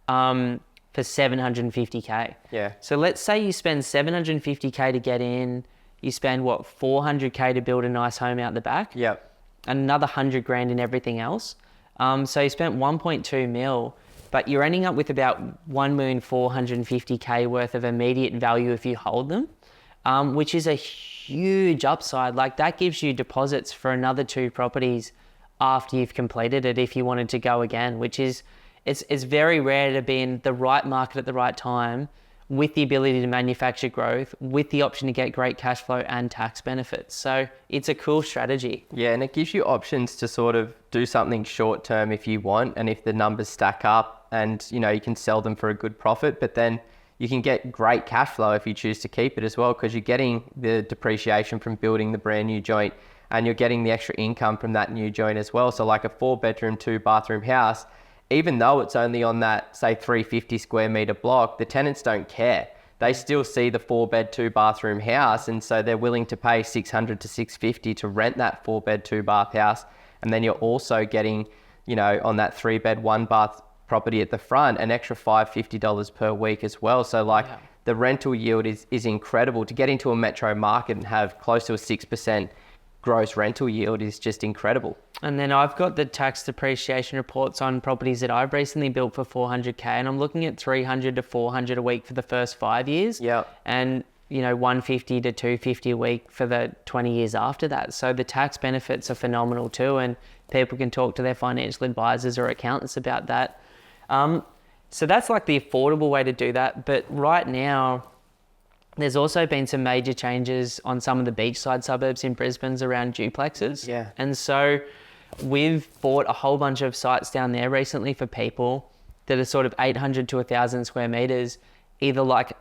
for 750K. Yeah. So let's say you spend 750K to get in, you spend 400K to build a nice home out the back. Yep. And another 100 grand in everything else. So you spent 1.2 mil, but you're ending up with about 1,450K worth of immediate value if you hold them, which is a huge upside. Like that gives you deposits for another 2 properties after you've completed it if you wanted to go again, which is, it's very rare to be in the right market at the right time with the ability to manufacture growth, with the option to get great cash flow and tax benefits. So it's a cool strategy. Yeah, and it gives you options to sort of do something short term if you want, and if the numbers stack up, and you can sell them for a good profit, but then you can get great cash flow if you choose to keep it as well, because you're getting the depreciation from building the brand new joint, and you're getting the extra income from that new joint as well. So like a 4-bedroom, 2-bathroom house, even though it's only on that, say, 350 square meter block, the tenants don't care. They still see the 4-bed, 2-bathroom house, and so they're willing to pay $600 to $650 to rent that 4-bed, 2-bath house. And then you're also getting, on that 3-bed, 1-bath property at the front, an extra $550 per week as well. So the rental yield is incredible. To get into a metro market and have close to a 6% gross rental yield is just incredible. And then I've got the tax depreciation reports on properties that I've recently built for 400K, and I'm looking at 300 to 400 a week for the first 5 years. Yeah. And 150 to 250 a week for the 20 years after that. So the tax benefits are phenomenal too, and people can talk to their financial advisors or accountants about that. So that's like the affordable way to do that. But right now, there's also been some major changes on some of the beachside suburbs in Brisbane's around duplexes. Yeah. And so we've bought a whole bunch of sites down there recently for people that are sort of 800 to 1,000 square meters, either like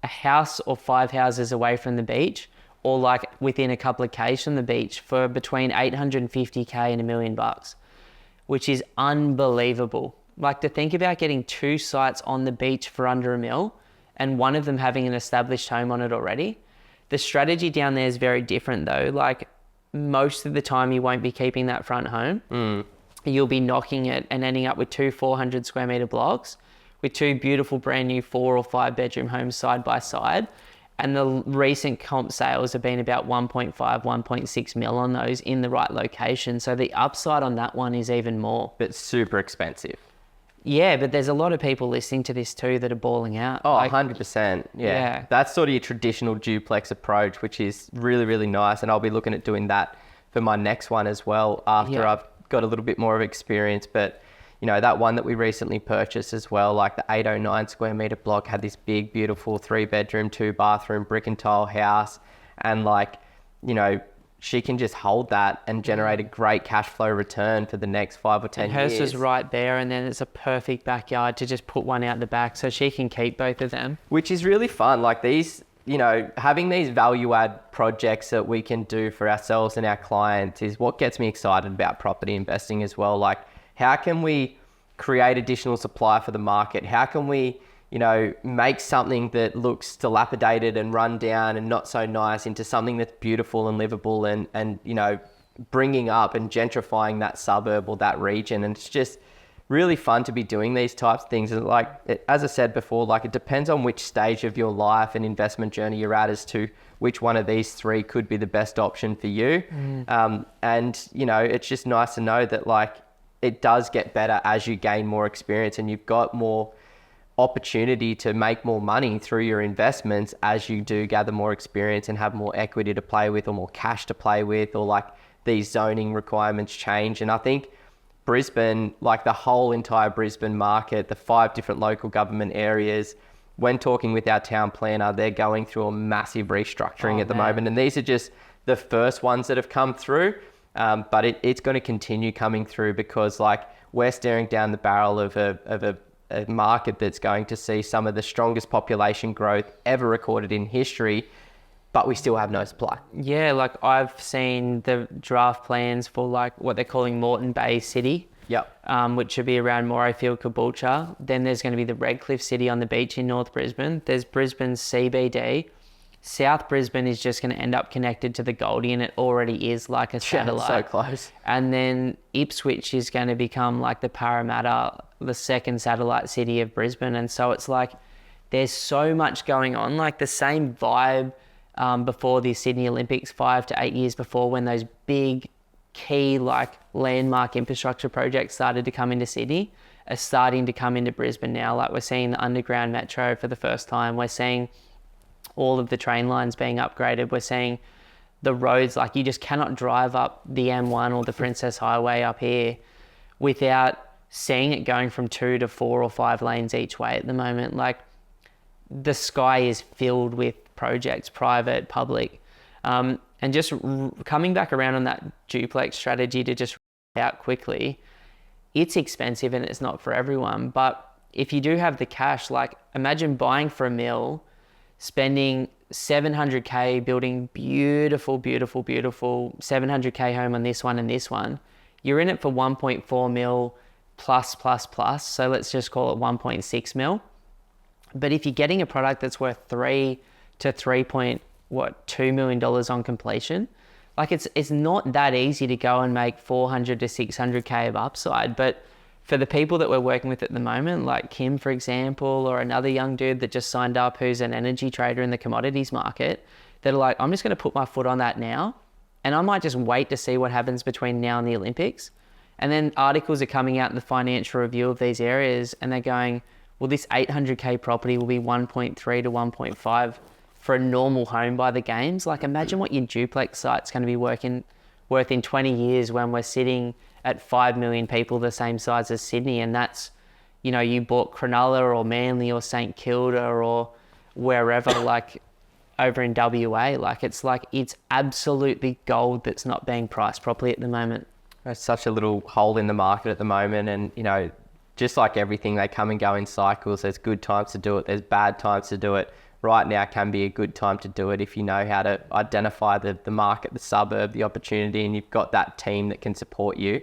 a house or 5 houses away from the beach, or like within a couple of k's from the beach, for between 850K and $1 million, which is unbelievable. Like, to think about getting 2 sites on the beach for under $1 million, and one of them having an established home on it already. The strategy down there is very different though. Like, most of the time you won't be keeping that front home. You'll be knocking it and ending up with 2 400 square meter blocks with 2 beautiful brand new 4 or 5 bedroom homes side by side. And the recent comp sales have been about 1.5, 1.6 mil on those in the right location. So the upside on that one is even more. But super expensive. Yeah, but there's a lot of people listening to this too that are balling out. Oh, 100%. Yeah. That's sort of your traditional duplex approach, which is really, really nice. And I'll be looking at doing that for my next one as well after I've got a little bit more of experience. But, that one that we recently purchased as well, like the 809 square meter block, had this big, beautiful 3-bedroom, 2-bathroom brick and tile house. And she can just hold that and generate a great cash flow return for the next 5 or 10 years. Hers is right there, and then it's a perfect backyard to just put one out the back, so she can keep both of them. Which is really fun. Like these, having these value add projects that we can do for ourselves and our clients is what gets me excited about property investing as well. Like, how can we create additional supply for the market? How can we make something that looks dilapidated and run down and not so nice into something that's beautiful and livable, and bringing up and gentrifying that suburb or that region. And it's just really fun to be doing these types of things. And as I said before, it depends on which stage of your life and investment journey you're at as to which one of these 3 could be the best option for you. And it's just nice to know that it does get better as you gain more experience, and you've got more opportunity to make more money through your investments as you do gather more experience and have more equity to play with, or more cash to play with, or these zoning requirements change. And I think Brisbane, the whole entire Brisbane market, the 5 different local government areas, when talking with our town planner, they're going through a massive restructuring at the moment. And these are just the first ones that have come through. but it's going to continue coming through because like we're staring down the barrel of a market that's going to see some of the strongest population growth ever recorded in history, but we still have no supply. Yeah, like I've seen the draft plans for like what they're calling Moreton Bay City. Yep. Which should be around Morayfield, Caboolture. Then there's going to be the Redcliffe City on the beach in North Brisbane. There's Brisbane's CBD. South Brisbane is just going to end up connected to the Goldie, and it already is like a satellite. So close. And then Ipswich is going to become like the Parramatta, the second satellite city of Brisbane. And so it's like there's so much going on, like the same vibe before the Sydney Olympics 5 to 8 years before, when those big key like landmark infrastructure projects started to come into Sydney, are starting to come into Brisbane now. Like we're seeing the underground metro for the first time. We're seeing all of the train lines being upgraded. We're seeing the roads, like you just cannot drive up the M1 or the Princess Highway up here without seeing it going from 2 to 4 or 5 lanes each way at the moment. Like the sky is filled with projects, private, public. And just coming back around on that duplex strategy to just out quickly, it's expensive and it's not for everyone. But if you do have the cash, like imagine buying for $1 million, spending $700K building beautiful 700K home on this one and this one. You're in it for 1.4 mil plus. So let's just call it 1.6 mil. But if you're getting a product that's worth 3 to 3.2 million dollars on completion, like it's not that easy to go and make 400 to 600K of upside. But for the people that we're working with at the moment, like Kim, for example, or another young dude that just signed up who's an energy trader in the commodities market, that are like, I'm just going to put my foot on that now, and I might just wait to see what happens between now and the Olympics. And then articles are coming out in the Financial Review of these areas, and they're going, well, this 800K property will be 1.3 to 1.5 for a normal home by the games. Like imagine what your duplex site's going to be worth in 20 years when we're sitting at 5 million people the same size as Sydney. And that's, you know, you bought Cronulla or Manly or St Kilda or wherever, like over in WA. Like it's absolutely gold that's not being priced properly at the moment. There's such a little hole in the market at the moment, and you know, just like everything, they come and go in cycles. There's good times to do it, there's bad times to do it. Right now can be a good time to do it if you know how to identify the market, the suburb, the opportunity, and you've got that team that can support you.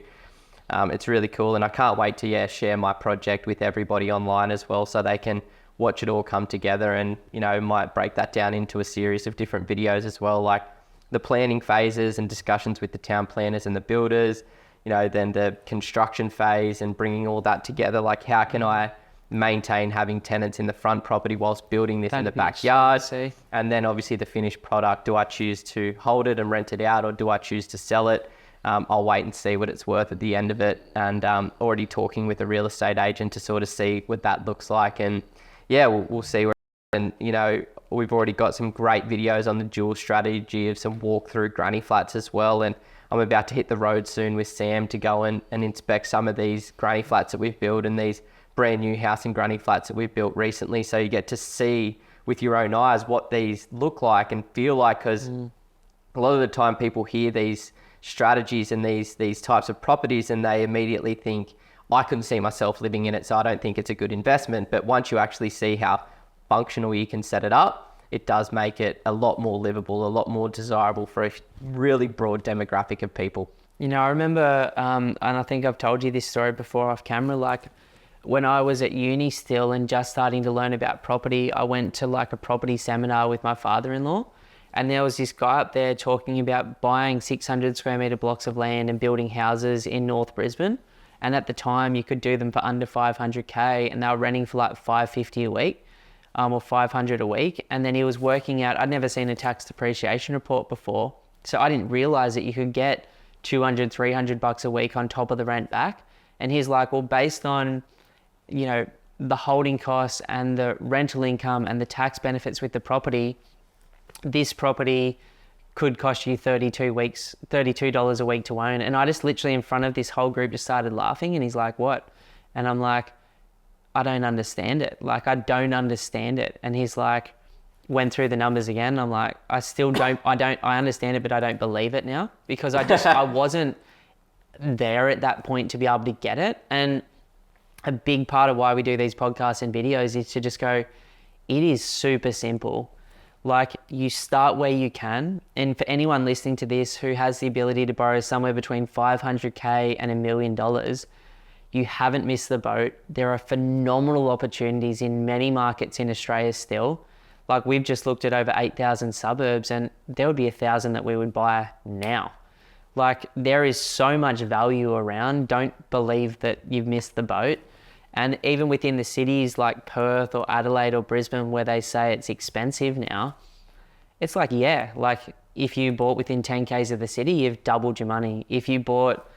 It's really cool, and I can't wait to share my project with everybody online as well, so they can watch it all come together, and you know, might break that down into a series of different videos as well, like the planning phases and discussions with the town planners and the builders, you know, then the construction phase and bringing all that together. Like how can I maintain having tenants in the front property whilst building this in the backyard? And then obviously the finished product, do I choose to hold it and rent it out, or do I choose to sell it? I'll wait and see what it's worth at the end of it, and already talking with a real estate agent to sort of see what that looks like. And yeah, we'll see where, and you know, we've already got some great videos on the dual strategy of some walkthrough granny flats as well, and I'm about to hit the road soon with Sam to go and inspect some of these granny flats that we've built and these brand new house and granny flats that we've built recently, so you get to see with your own eyes what these look like and feel like, because a lot of the time people hear these strategies and these types of properties and they immediately think, I couldn't see myself living in it, so I don't think it's a good investment. But once you actually see how functional you can set it up, it does make it a lot more livable, a lot more desirable for a really broad demographic of people. You know, I remember, and I think I've told you this story before off camera, like when I was at uni still and just starting to learn about property, I went to like a property seminar with my father-in-law, and there was this guy up there talking about buying 600 square metre blocks of land and building houses in North Brisbane. And at the time you could do them for under 500K, and they were renting for like $550 a week. Or 500 a week. And then he was working out, I'd never seen a tax depreciation report before, so I didn't realize that you could get 200, 300 bucks a week on top of the rent back. And he's like, well, based on, you know, the holding costs and the rental income and the tax benefits with the property, this property could cost you $32 a week to own. And I just literally in front of this whole group just started laughing, and he's like, what? And I'm like, I don't understand it. Like, I don't understand it. And he's like, went through the numbers again. I'm like, I understand it, but I don't believe it now because I wasn't there at that point to be able to get it. And a big part of why we do these podcasts and videos is to just go, it is super simple. Like, you start where you can. And for anyone listening to this who has the ability to borrow somewhere between $500K and $1 million, you haven't missed the boat. There are phenomenal opportunities in many markets in Australia still. Like, we've just looked at over 8,000 suburbs, and there would be 1,000 that we would buy now. Like, there is so much value around. Don't believe that you've missed the boat. And even within the cities like Perth or Adelaide or Brisbane, where they say it's expensive now, it's like, yeah, like if you bought within 10 Ks of the city, you've doubled your money. If you bought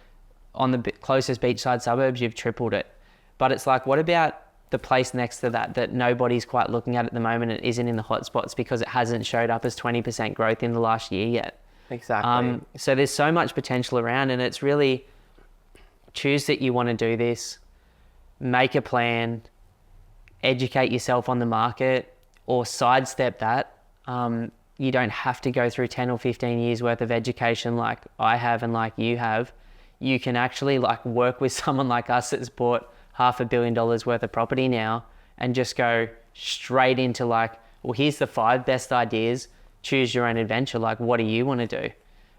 on the closest beachside suburbs, you've tripled it. But it's like, what about the place next to that nobody's quite looking at the moment and isn't in the hotspots because it hasn't showed up as 20% growth in the last year yet? Exactly. So there's so much potential around, and it's really choose that you want to do this, make a plan, educate yourself on the market, or sidestep that. You don't have to go through 10 or 15 years worth of education like I have and like you have. You can actually like work with someone like us that's bought $500 million worth of property now and just go straight into like, well, here's the 5 best ideas. Choose your own adventure. Like, what do you want to do?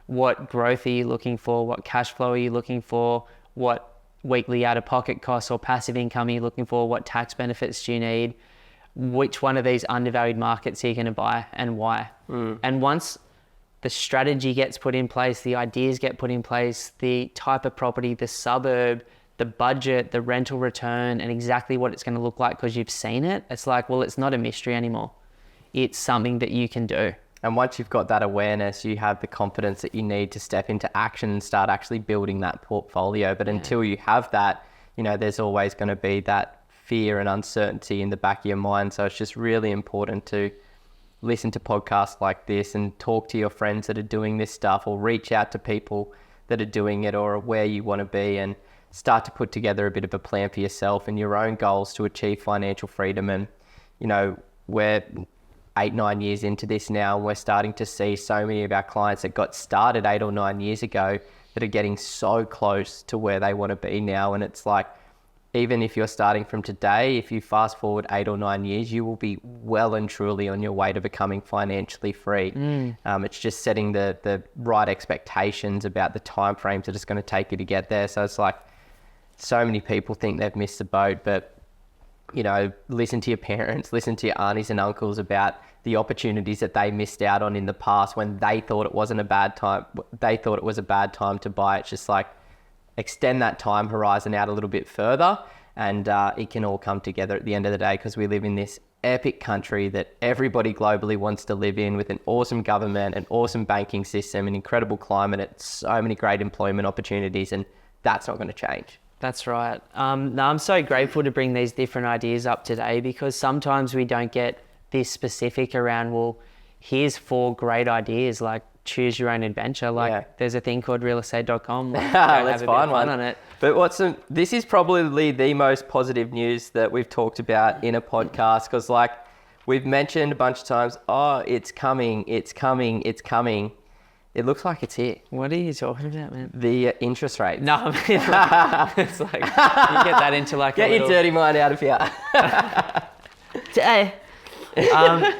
What growth are you looking for? What cash flow are you looking for? What weekly out-of-pocket costs or passive income are you looking for? What tax benefits do you need? Which one of these undervalued markets are you going to buy and why? And once the strategy gets put in place, the ideas get put in place, the type of property, the suburb, the budget, the rental return, and exactly what it's going to look like because you've seen it, it's like, well, it's not a mystery anymore. It's something that you can do. And once you've got that awareness, you have the confidence that you need to step into action and start actually building that portfolio. But until you have that, you know, there's always going to be that fear and uncertainty in the back of your mind. So it's just really important to listen to podcasts like this and talk to your friends that are doing this stuff, or reach out to people that are doing it or where you want to be, and start to put together a bit of a plan for yourself and your own goals to achieve financial freedom. And, you know, we're 8-9 years into this now, and we're starting to see so many of our clients that got started 8 or 9 years ago that are getting so close to where they want to be now. And it's like, even if you're starting from today, if you fast forward 8 or 9 years, you will be well and truly on your way to becoming financially free. It's just setting the right expectations about the timeframes that it's going to take you to get there. So it's like, so many people think they've missed the boat, but, you know, listen to your parents, listen to your aunties and uncles about the opportunities that they missed out on in the past when they thought it wasn't a bad time. They thought it was a bad time to buy. It's just like, extend that time horizon out a little bit further, and it can all come together at the end of the day, because we live in this epic country that everybody globally wants to live in, with an awesome government, an awesome banking system, an incredible climate, and so many great employment opportunities, and that's not going to change. That's right. No, I'm so grateful to bring these different ideas up today, because sometimes we don't get this specific around, well, here's 4 great ideas, like choose your own adventure. Like there's a thing called realestate.com. Like, let's find one on it. But this is probably the most positive news that we've talked about in a podcast, because like we've mentioned a bunch of times, oh, it's coming, it's coming, it's coming. It looks like it's here. What are you talking about, man? The interest rate. No, I mean, it's like, you get that into like get your dirty mind out of here.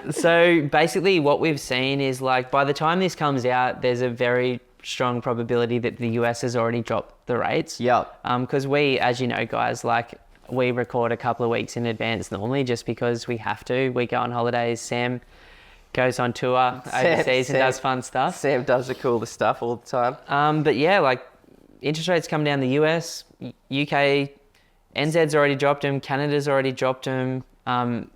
So basically what we've seen is, like, by the time this comes out, there's a very strong probability that the US has already dropped the rates. Yeah. Because we, as you know, guys, like, we record a couple of weeks in advance normally just because we have to. We go on holidays. Sam goes on tour overseas and does fun stuff. Sam does the coolest stuff all the time. But yeah, like, interest rates come down the US, UK, NZ's already dropped them, Canada's already dropped them.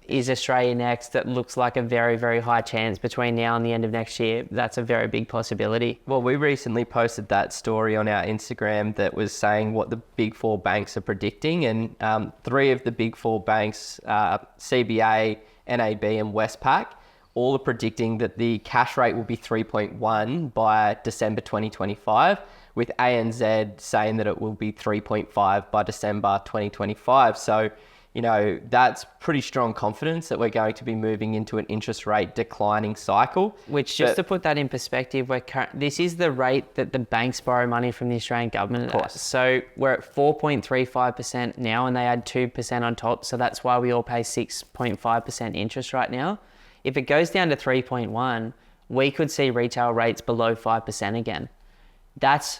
Is Australia next? That looks like a very, very high chance between now and the end of next year. That's a very big possibility. Well, we recently posted that story on our Instagram that was saying what the big 4 banks are predicting. And 3 of the big 4 banks, CBA, NAB and Westpac, all are predicting that the cash rate will be 3.1 by December 2025, with ANZ saying that it will be 3.5 by December 2025. So that's pretty strong confidence that we're going to be moving into an interest rate declining cycle. Which, just to put that in perspective, this is the rate that the banks borrow money from the Australian government at. So we're at 4.35% now, and they add 2% on top. So that's why we all pay 6.5% interest right now. If it goes down to 3.1, we could see retail rates below 5% again. That's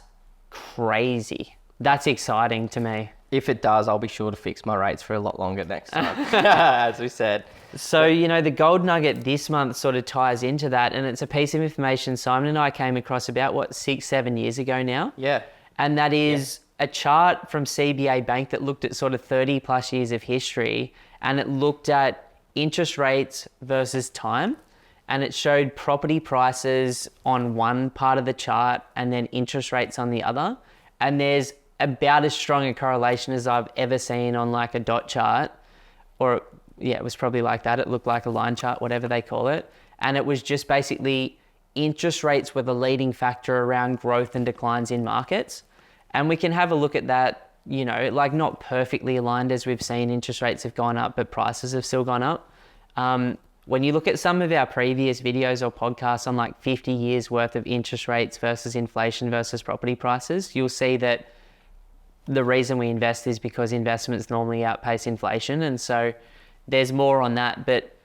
crazy. That's exciting to me. If it does, I'll be sure to fix my rates for a lot longer next time, as we said. So, the gold nugget this month sort of ties into that, and it's a piece of information Simon and I came across about, 6-7 years ago now? Yeah. And that is a chart from CBA Bank that looked at sort of 30 plus years of history, and it looked at interest rates versus time, and it showed property prices on one part of the chart and then interest rates on the other. And there's about as strong a correlation as I've ever seen on like a dot chart, or it was probably like that. It looked like a line chart, whatever they call it. And it was just basically interest rates were the leading factor around growth and declines in markets. And we can have a look at that, like not perfectly aligned as we've seen interest rates have gone up, but prices have still gone up. When you look at some of our previous videos or podcasts on like 50 years worth of interest rates versus inflation versus property prices, you'll see that the reason we invest is because investments normally outpace inflation. And so there's more on that, but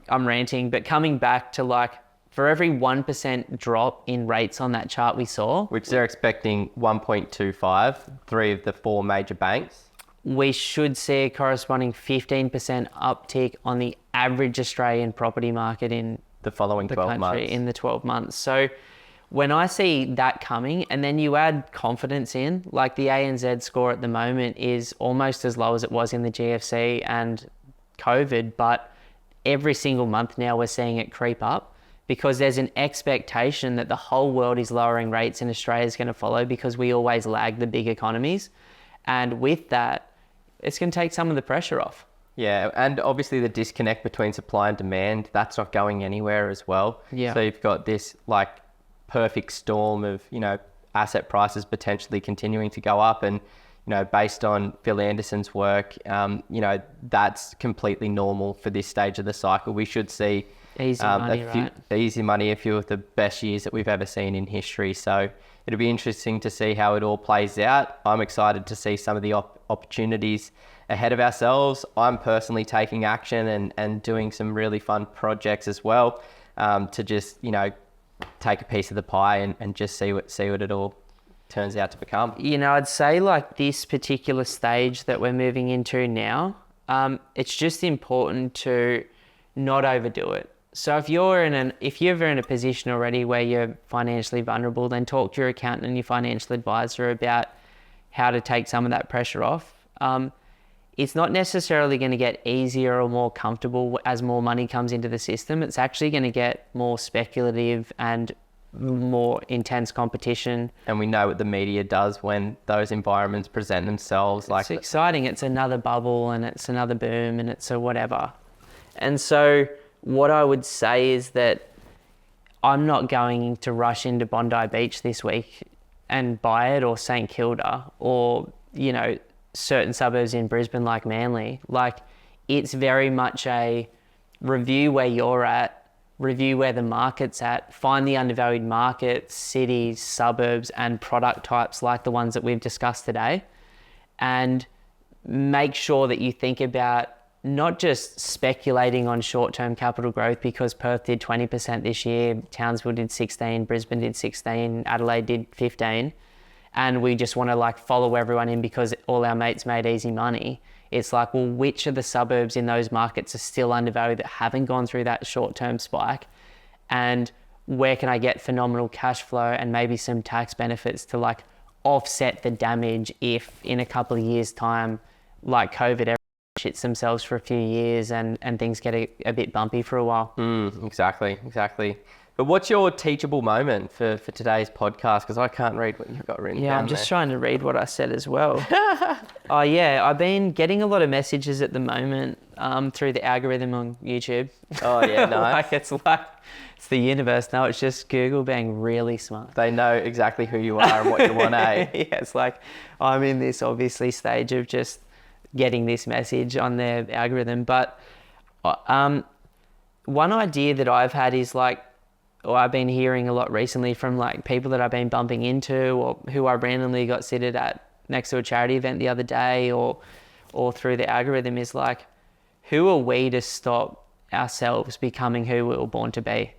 I'm ranting. But coming back to like, for every 1% drop in rates on that chart we saw, which they're expecting 1.25, three of the four major banks, we should see a corresponding 15% uptick on the average Australian property market in the following 12 months. In the 12 months. So when I see that coming, and then you add confidence in, like the ANZ score at the moment is almost as low as it was in the GFC and COVID, but every single month now we're seeing it creep up because there's an expectation that the whole world is lowering rates and Australia is going to follow because we always lag the big economies. And with that, it's going to take some of the pressure off. Yeah, and obviously the disconnect between supply and demand, that's not going anywhere as well. Yeah. So you've got this like perfect storm of, asset prices potentially continuing to go up. And, based on Phil Anderson's work, that's completely normal for this stage of the cycle. We should see easy money, a few of the best years that we've ever seen in history. So it'll be interesting to see how it all plays out. I'm excited to see some of the opportunities ahead of ourselves. I'm personally taking action and doing some really fun projects as well, to just, take a piece of the pie and just see what it all turns out to become. I'd say like this particular stage that we're moving into now, it's just important to not overdo it. So if you're in a position already where you're financially vulnerable, then talk to your accountant and your financial advisor about how to take some of that pressure off. It's not necessarily going to get easier or more comfortable as more money comes into the system. It's actually going to get more speculative and more intense competition. And we know what the media does when those environments present themselves. It's exciting. It's another bubble and it's another boom and it's a whatever. And so what I would say is that I'm not going to rush into Bondi Beach this week and buy it, or St Kilda, or, certain suburbs in Brisbane like Manly. Like, it's very much a review where you're at, review where the market's at, find the undervalued markets, cities, suburbs, and product types like the ones that we've discussed today, and make sure that you think about not just speculating on short-term capital growth, because Perth did 20% this year, Townsville did 16, Brisbane did 16, Adelaide did 15, and we just want to follow everyone in because all our mates made easy money. It's like, well, which of the suburbs in those markets are still undervalued that haven't gone through that short-term spike? And where can I get phenomenal cash flow and maybe some tax benefits to offset the damage if in a couple of years' time, like COVID, everyone shits themselves for a few years and things get a bit bumpy for a while. Exactly. But what's your teachable moment for today's podcast? Because I can't read what you've got written down. Yeah, I'm just trying to read what I said as well. Oh yeah, I've been getting a lot of messages at the moment through the algorithm on YouTube. Oh yeah, nice. It's the universe now. It's just Google being really smart. They know exactly who you are and what you want, eh? Yeah, it's like I'm in this obviously stage of just getting this message on their algorithm. But one idea that I've had is like, or I've been hearing a lot recently from like people that I've been bumping into, or who I randomly got seated at next to a charity event the other day, or through the algorithm, is like, who are we to stop ourselves becoming who we were born to be,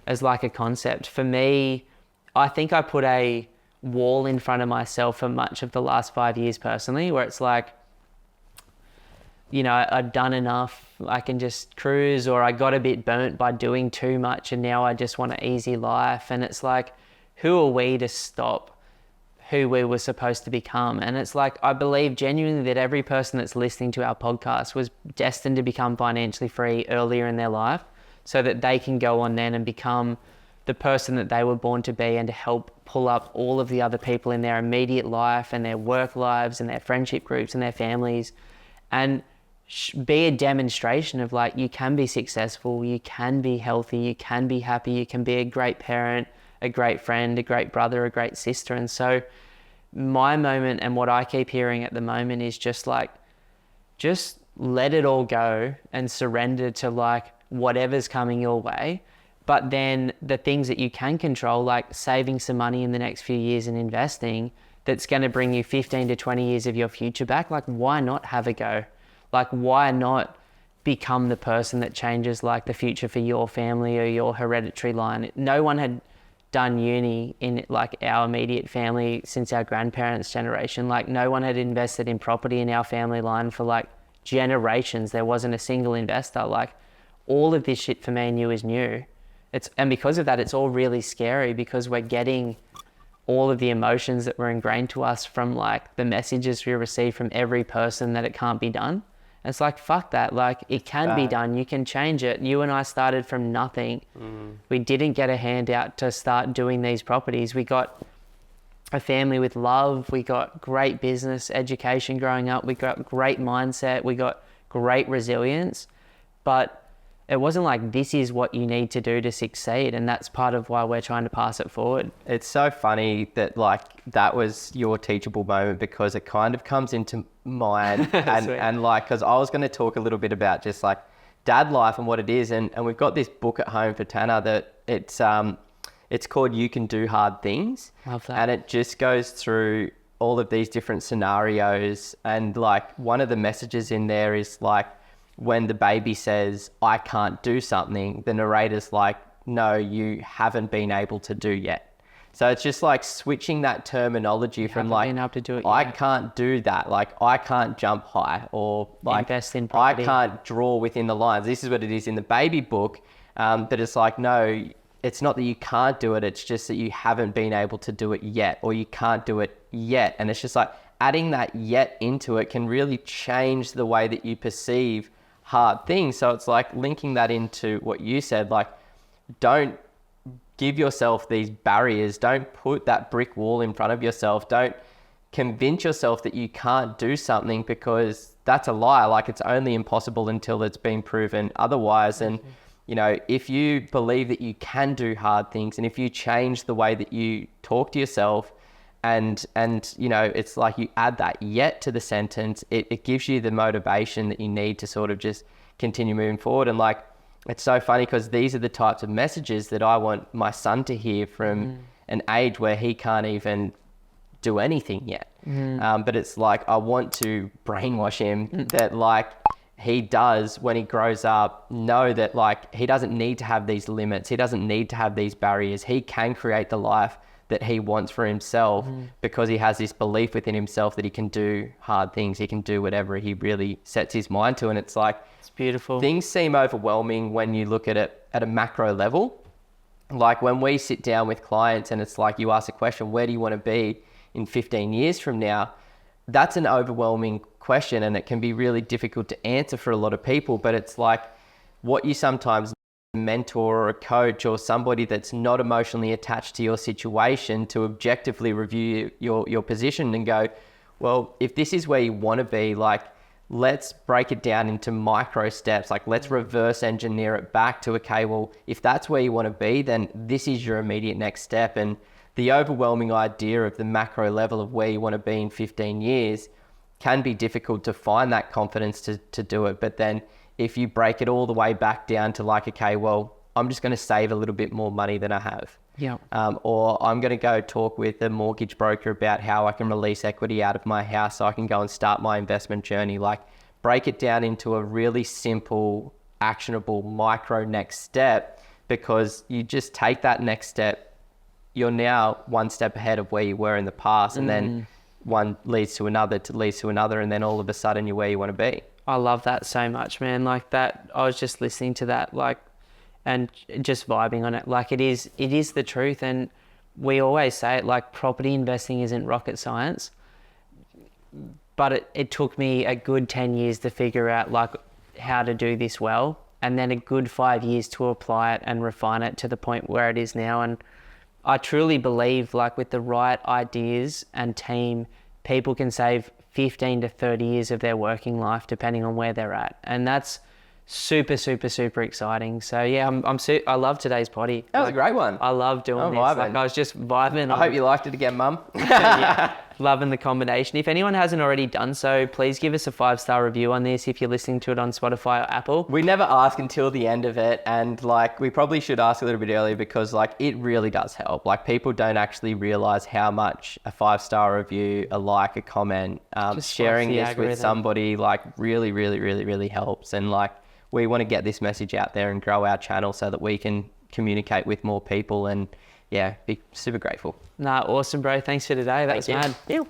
as like a concept. For me, I think I put a wall in front of myself for much of the last 5 years personally, where it's like, you know, I'd done enough, I can just cruise, or I got a bit burnt by doing too much and now I just want an easy life. And it's like, who are we to stop who we were supposed to become? And it's like, I believe genuinely that every person that's listening to our podcast was destined to become financially free earlier in their life, so that they can go on then and become the person that they were born to be, and to help pull up all of the other people in their immediate life and their work lives and their friendship groups and their families, and be a demonstration of like, you can be successful, you can be healthy, you can be happy, you can be a great parent, a great friend, a great brother, a great sister. And so my moment, and what I keep hearing at the moment, is just like, just let it all go and surrender to like whatever's coming your way. But then the things that you can control, like saving some money in the next few years and investing, that's going to bring you 15 to 20 years of your future back. Like, why not have a go? Like, why not become the person that changes like the future for your family or your hereditary line? No one had done uni in like our immediate family since our grandparents' generation. Like, no one had invested in property in our family line for like generations. There wasn't a single investor. Like, all of this shit for me and you is new. And because of that, it's all really scary, because we're getting all of the emotions that were ingrained to us from like the messages we receive from every person that it can't be done. And it's like, fuck that. Like, it can be done. You can change it. You and I started from nothing. We didn't get a handout to start doing these properties. We got a family with love. We got great business education growing up. We got great mindset. We got great resilience. But it wasn't like, this is what you need to do to succeed. And that's part of why we're trying to pass it forward. It's so funny that like that was your teachable moment, because it kind of comes into mine. and like, because I was going to talk a little bit about just like dad life and what it is. And we've got this book at home for Tanner that it's called You Can Do Hard Things. Love that. And it just goes through all of these different scenarios. And like, one of the messages in there is like, when the baby says, I can't do something, the narrator's like, no, you haven't been able to do yet. So it's just like switching that terminology from like, been able to do it I yet. can't do that. Like, I can't jump high, or like, Invest in I property. can't draw within the lines. This is what it is in the baby book. That it's like, no, it's not that you can't do it. It's just that you haven't been able to do it yet, or you can't do it yet. And it's just like adding that yet into it can really change the way that you perceive hard things. So it's like linking that into what you said, like, don't give yourself these barriers. Don't put that brick wall in front of yourself. Don't convince yourself that you can't do something, because that's a lie. Like, it's only impossible until it's been proven otherwise. And, you know, if you believe that you can do hard things, and if you change the way that you talk to yourself, and you know, it's like you add that yet to the sentence, it gives you the motivation that you need to sort of just continue moving forward. And like, it's so funny, because these are the types of messages that I want my son to hear from an age where he can't even do anything yet. But it's like, I want to brainwash him that like, he does, when he grows up, know that like, he doesn't need to have these limits. He doesn't need to have these barriers. He can create the life that he wants for himself, because he has this belief within himself that he can do hard things. He can do whatever he really sets his mind to. And it's like, It's beautiful. things seem overwhelming when you look at it at a macro level. Like, when we sit down with clients and it's like, you ask a question, where do you want to be in 15 years from now? That's an overwhelming question, and it can be really difficult to answer for a lot of people. But it's like, what you sometimes mentor or a coach or somebody that's not emotionally attached to your situation to objectively review your position and go, well, if this is where you want to be, like, let's break it down into micro steps. Like, let's reverse engineer it back to, okay, well, if that's where you want to be, then this is your immediate next step. And the overwhelming idea of the macro level of where you want to be in 15 years can be difficult to find that confidence to do it. But then if you break it all the way back down to like, okay, well, I'm just going to save a little bit more money than I have. Yeah. Or I'm going to go talk with a mortgage broker about how I can release equity out of my house so I can go and start my investment journey. Like, break it down into a really simple, actionable micro next step, because you just take that next step, you're now one step ahead of where you were in the past, and then one leads to another, and then all of a sudden you're where you want to be. I love that so much, man. Like that, I was just listening to that, like, and just vibing on it. Like it is the truth. And we always say it, like, property investing isn't rocket science, but it took me a good 10 years to figure out like how to do this well. And then a good 5 years to apply it and refine it to the point where it is now. And I truly believe, like, with the right ideas and team, people can save 15 to 30 years of their working life, depending on where they're at. And that's super, super, super exciting. So yeah, I love today's potty. That was a great one. I love doing this. Vibing. Like, I was just vibing. I hope you liked it again, Mum. Yeah, loving the combination. If anyone hasn't already done so, please give us a 5-star review on this if you're listening to it on Spotify or Apple. We never ask until the end of it, and like, we probably should ask a little bit earlier, because like, it really does help. Like, people don't actually realize how much a 5-star review, a like, a comment, sharing this with somebody, like, really, really, really, really helps. And like, we want to get this message out there and grow our channel so that we can communicate with more people, and yeah, be super grateful. Nah, awesome, bro. Thanks for today. That's mad. Yeah.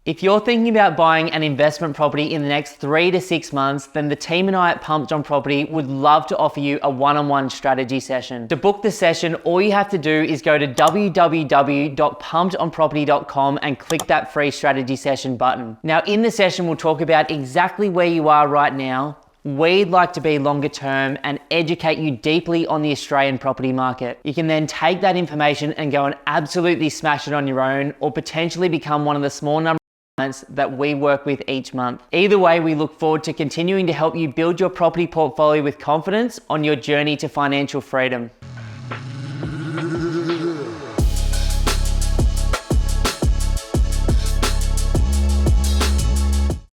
If you're thinking about buying an investment property in the next 3 to 6 months, then the team and I at Pumped on Property would love to offer you a one-on-one strategy session. To book the session, all you have to do is go to www.pumpedonproperty.com and click that free strategy session button. Now, in the session, we'll talk about exactly where you are right now, we'd like to be longer term, and educate you deeply on the Australian property market. You can then take that information and go and absolutely smash it on your own, or potentially become one of the small number of clients that we work with each month. Either way, we look forward to continuing to help you build your property portfolio with confidence on your journey to financial freedom.